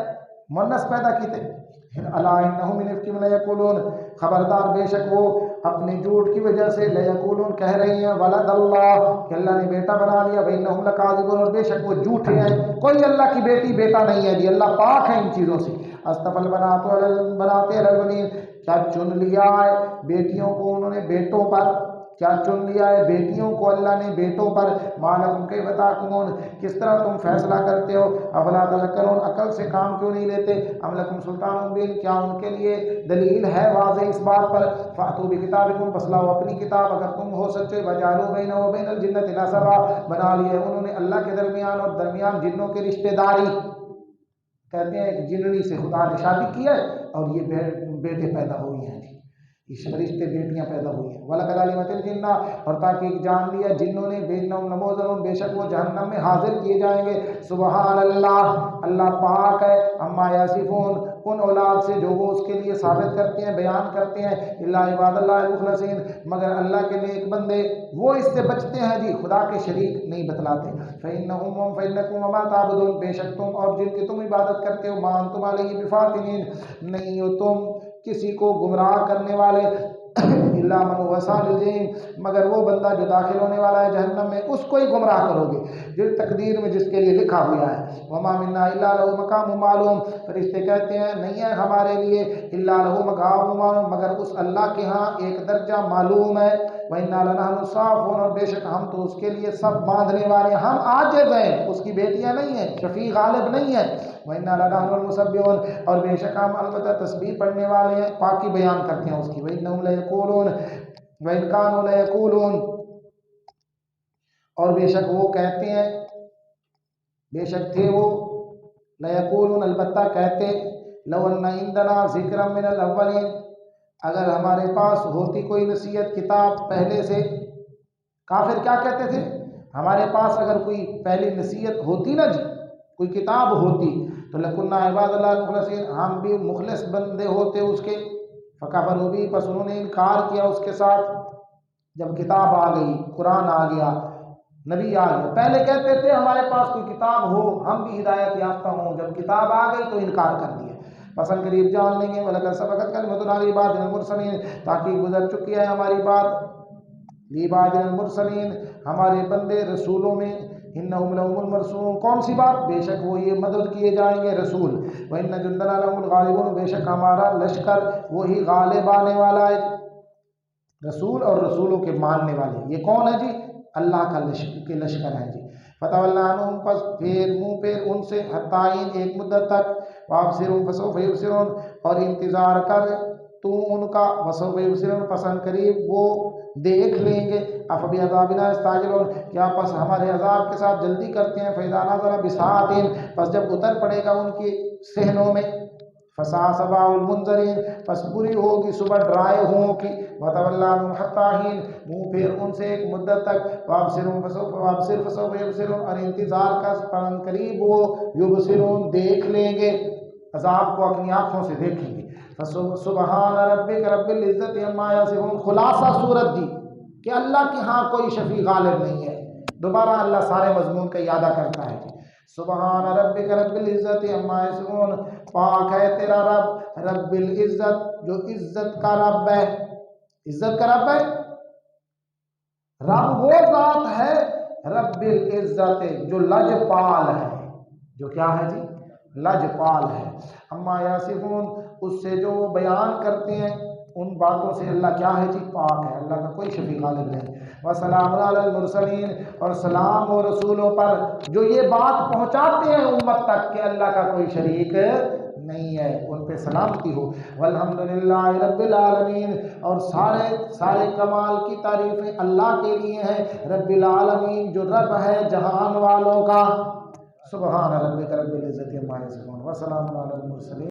Speaker 1: مونس پیدا کیتے. الا انہم من افکہم لیقولون، خبردار بے شک وہ اپنے جھوٹ کی وجہ سے لیقولون کہہ رہے ہیں ولد اللہ، کہ اللہ نے بیٹا بنا لیا. وانہم لکاذبون، اور بے شک وہ جھوٹے ہیں، کوئی اللہ کی بیٹی بیٹا نہیں ہے جی، اللہ پاک ہے ان چیزوں سے. اصطفى البنات علی البنات علی البنین، کیا چن لیا ہے بیٹیوں کو انہوں نے بیٹوں پر، کیا چن لیا ہے بیٹیوں کو اللہ نے بیٹوں پر. ما لکم کیف تحکمون، کس طرح تم فیصلہ کرتے ہو. افلا تذکرون، عقل سے کام کیوں نہیں لیتے. ام لکم سلطان مبین، کیا ان کے لیے دلیل ہے واضح اس بات پر. فاتوا بکتابکم، پس لاؤ اپنی کتاب اگر تم ہو سچے. وجعلوا بینہ و بین الجنۃ نسبا، بنا لیے انہوں نے اللہ کے درمیان اور درمیان جنوں کے رشتہ داری. کہتے ہیں ایک جننی سے خدا نے شادی کی ہے اور یہ بیٹے پیدا ہوئی ہیں جی. اس فرشتے بیٹیاں پیدا ہوئی ہیں۔ وَلَقَدْ عَلِمَتِ الْجِنَّةُ اور تاکہ جان لیا جنوں نے بِأَنَّهُمْ لَمُحْضَرُونَ بے شک وہ جہنم میں حاضر کیے جائیں گے۔ سبحان اللہ، اللہ پاک ہے، عما یصفون ان اولاد سے جو وہ اس کے لیے ثابت کرتے ہیں، بیان کرتے ہیں، الا عباد اللہ المخلصین مگر اللہ کے نیک بندے وہ اس سے بچتے ہیں جی، خدا کے شریک نہیں بتلاتے۔ فإنهم فإنكم وما تعبدون بے شک تم اور جن کی تم عبادت کرتے ہو، ما انتم علیہ بفاتنین نہیں ہو تم کسی کو گمراہ کرنے والے، الا من وصال الجحیم مگر وہ بندہ جو داخل ہونے والا ہے جہنم میں اس کو ہی گمراہ کرو گے جس تقدیر میں جس کے لیے لکھا ہوا ہے۔ وما منا الا له مقام معلوم فرشتے کہتے ہیں نہیں ہے ہمارے لیے الا له مقام معلوم مگر اس اللہ کے ہاں ایک درجہ معلوم ہے۔ وَإِنَّا لَنَحْنُ الصَّافُونَ اور بے شک ہم تو اس کے لیے سب باندھنے والے، ہم عاجز ہیں، اس کی بیٹیاں نہیں ہیں، شفیع غالب نہیں ہے۔ وَإِنَّا لَنَحْنُ الْمُسَبِّحُونَ اور بے شک ہم البتہ تسبیح پڑھنے والے ہیں، پاکی بیان کرتے ہیں اس کی۔ وَإِنَّهُمْ لَيَقُولُونَ وَإِنْ كَانُوا لَيَقُولُونَ اور بے شک وہ کہتے ہیں، بے شک تھے وہ لَيَقُولُونَ البتہ کہتے لَوْ أَنَّ عِندَنَا ذِكْرًا مِنَ الْأَوَّلِينَ اگر ہمارے پاس ہوتی کوئی نصیحت کتاب پہلے سے۔ کافر کیا کہتے تھے؟ ہمارے پاس اگر کوئی پہلی نصیحت ہوتی نا جی، کوئی کتاب ہوتی تو لَكُنَّا عِبَادَ اللَّهِ الْمُخْلَصِينَ ہم بھی مخلص بندے ہوتے اس کے۔ فَكَفَرُوا بِهِ پس انہوں نے انکار کیا اس کے ساتھ۔ جب کتاب آ گئی، قرآن آ گیا، نبی آ گیا، پہلے کہتے تھے ہمارے پاس کوئی کتاب ہو ہم بھی ہدایت یافتہ ہوں، جب کتاب آ گئی تو انکار کر دیا۔ پسند قریب جان لیں گے وَلَقَدْ سَبَقَتْ كَلِمَتُنَا لِعِبَادِنَا الْمُرْسَلِينَ تاکہ گزر چکی ہے ہماری بات لِعِبَادِنَا الْمُرْسَلِينَ ہمارے بندے رسولوں میں، إِنَّهُمْ لَهُمُ الْمَنصُورُونَ کون سی بات؟ بے شک وہ یہ مدد کیے جائیں گے رسول۔ وَإِنَّ جُندَنَا لَهُمُ الْغَالِبُونَ بے شک ہمارا لشکر وہی غالب آنے والا ہے۔ رسول اور رسولوں کے ماننے والے یہ کون ہے جی؟ اللہ کا لشکر ہے جی۔ فَتَوَلَّ عَنْهُمْ پس پھیر منہ پھیر ان سے حتّىٰ ایک مدت تک، وَأَبْصِرْهُمْ فَسَوْفَ يُبْصِرُونَ اور انتظار کر تو ان کا، وَسَوْفَ يُبْصِرُونَ پسند قریب وہ دیکھ لیں گے۔ أَفَبِعَذَابِنَا يَسْتَعْجِلُونَ کیا پس ہمارے عذاب کے ساتھ جلدی کرتے ہیں؟ فَإِذَا نَزَلَ بِسَاعَتِهِمْ پس جب اتر پڑے گا ان کی صحنوں میں، فَسَاءَ صَبَاحُ الْمُنذَرِينَ پس بری ہوگی صبح ڈرائے ہوں کی۔ وَتَوَلَّ عَنْهُمْ حَتَّىٰ حِينٍ منہ پھیر ان سے ایک مدت تک، وَأَبْصِرْ فَسَوْفَ يُبْصِرُونَ اور انتظار کا پسند قریب وہ یبصرون دیکھ لیں گے، عذاب کو اپنی آنکھوں سے دیکھیں گے۔ سبحان ربک رب العزت عما یصفون خلاصہ صورت جی کہ اللہ کے ہاں کوئی شفیع غالب نہیں ہے۔ دوبارہ اللہ سارے مضمون کا اعادہ کرتا ہے جی۔ سبحان ربک رب العزت عما یصفون پاک ہے تیرا رب، رب العزت جو عزت کا رب ہے۔ عزت کا رب ہے، رب وہ ذات ہے رب العزت جو لجپال ہے، جو کیا ہے جی؟ لجپال ہے۔ اما یصفون اس سے جو وہ بیان کرتے ہیں ان باتوں سے اللہ کیا ہے جی؟ پاک ہے، اللہ کا کوئی شفیع غالب نہیں۔ وسلام علی المرسلین اور سلام و رسولوں پر جو یہ بات پہنچاتے ہیں امت تک کہ اللہ کا کوئی شریک نہیں ہے، ان پہ سلامتی ہو۔ والحمدللہ رب العالمین اور سارے کمال کی تعریفیں اللہ کے لیے ہیں، رب العالمین جو رب ہے جہان والوں کا۔ سبحان ربک رب العزت عما یصفون وسلام علی المرسلین۔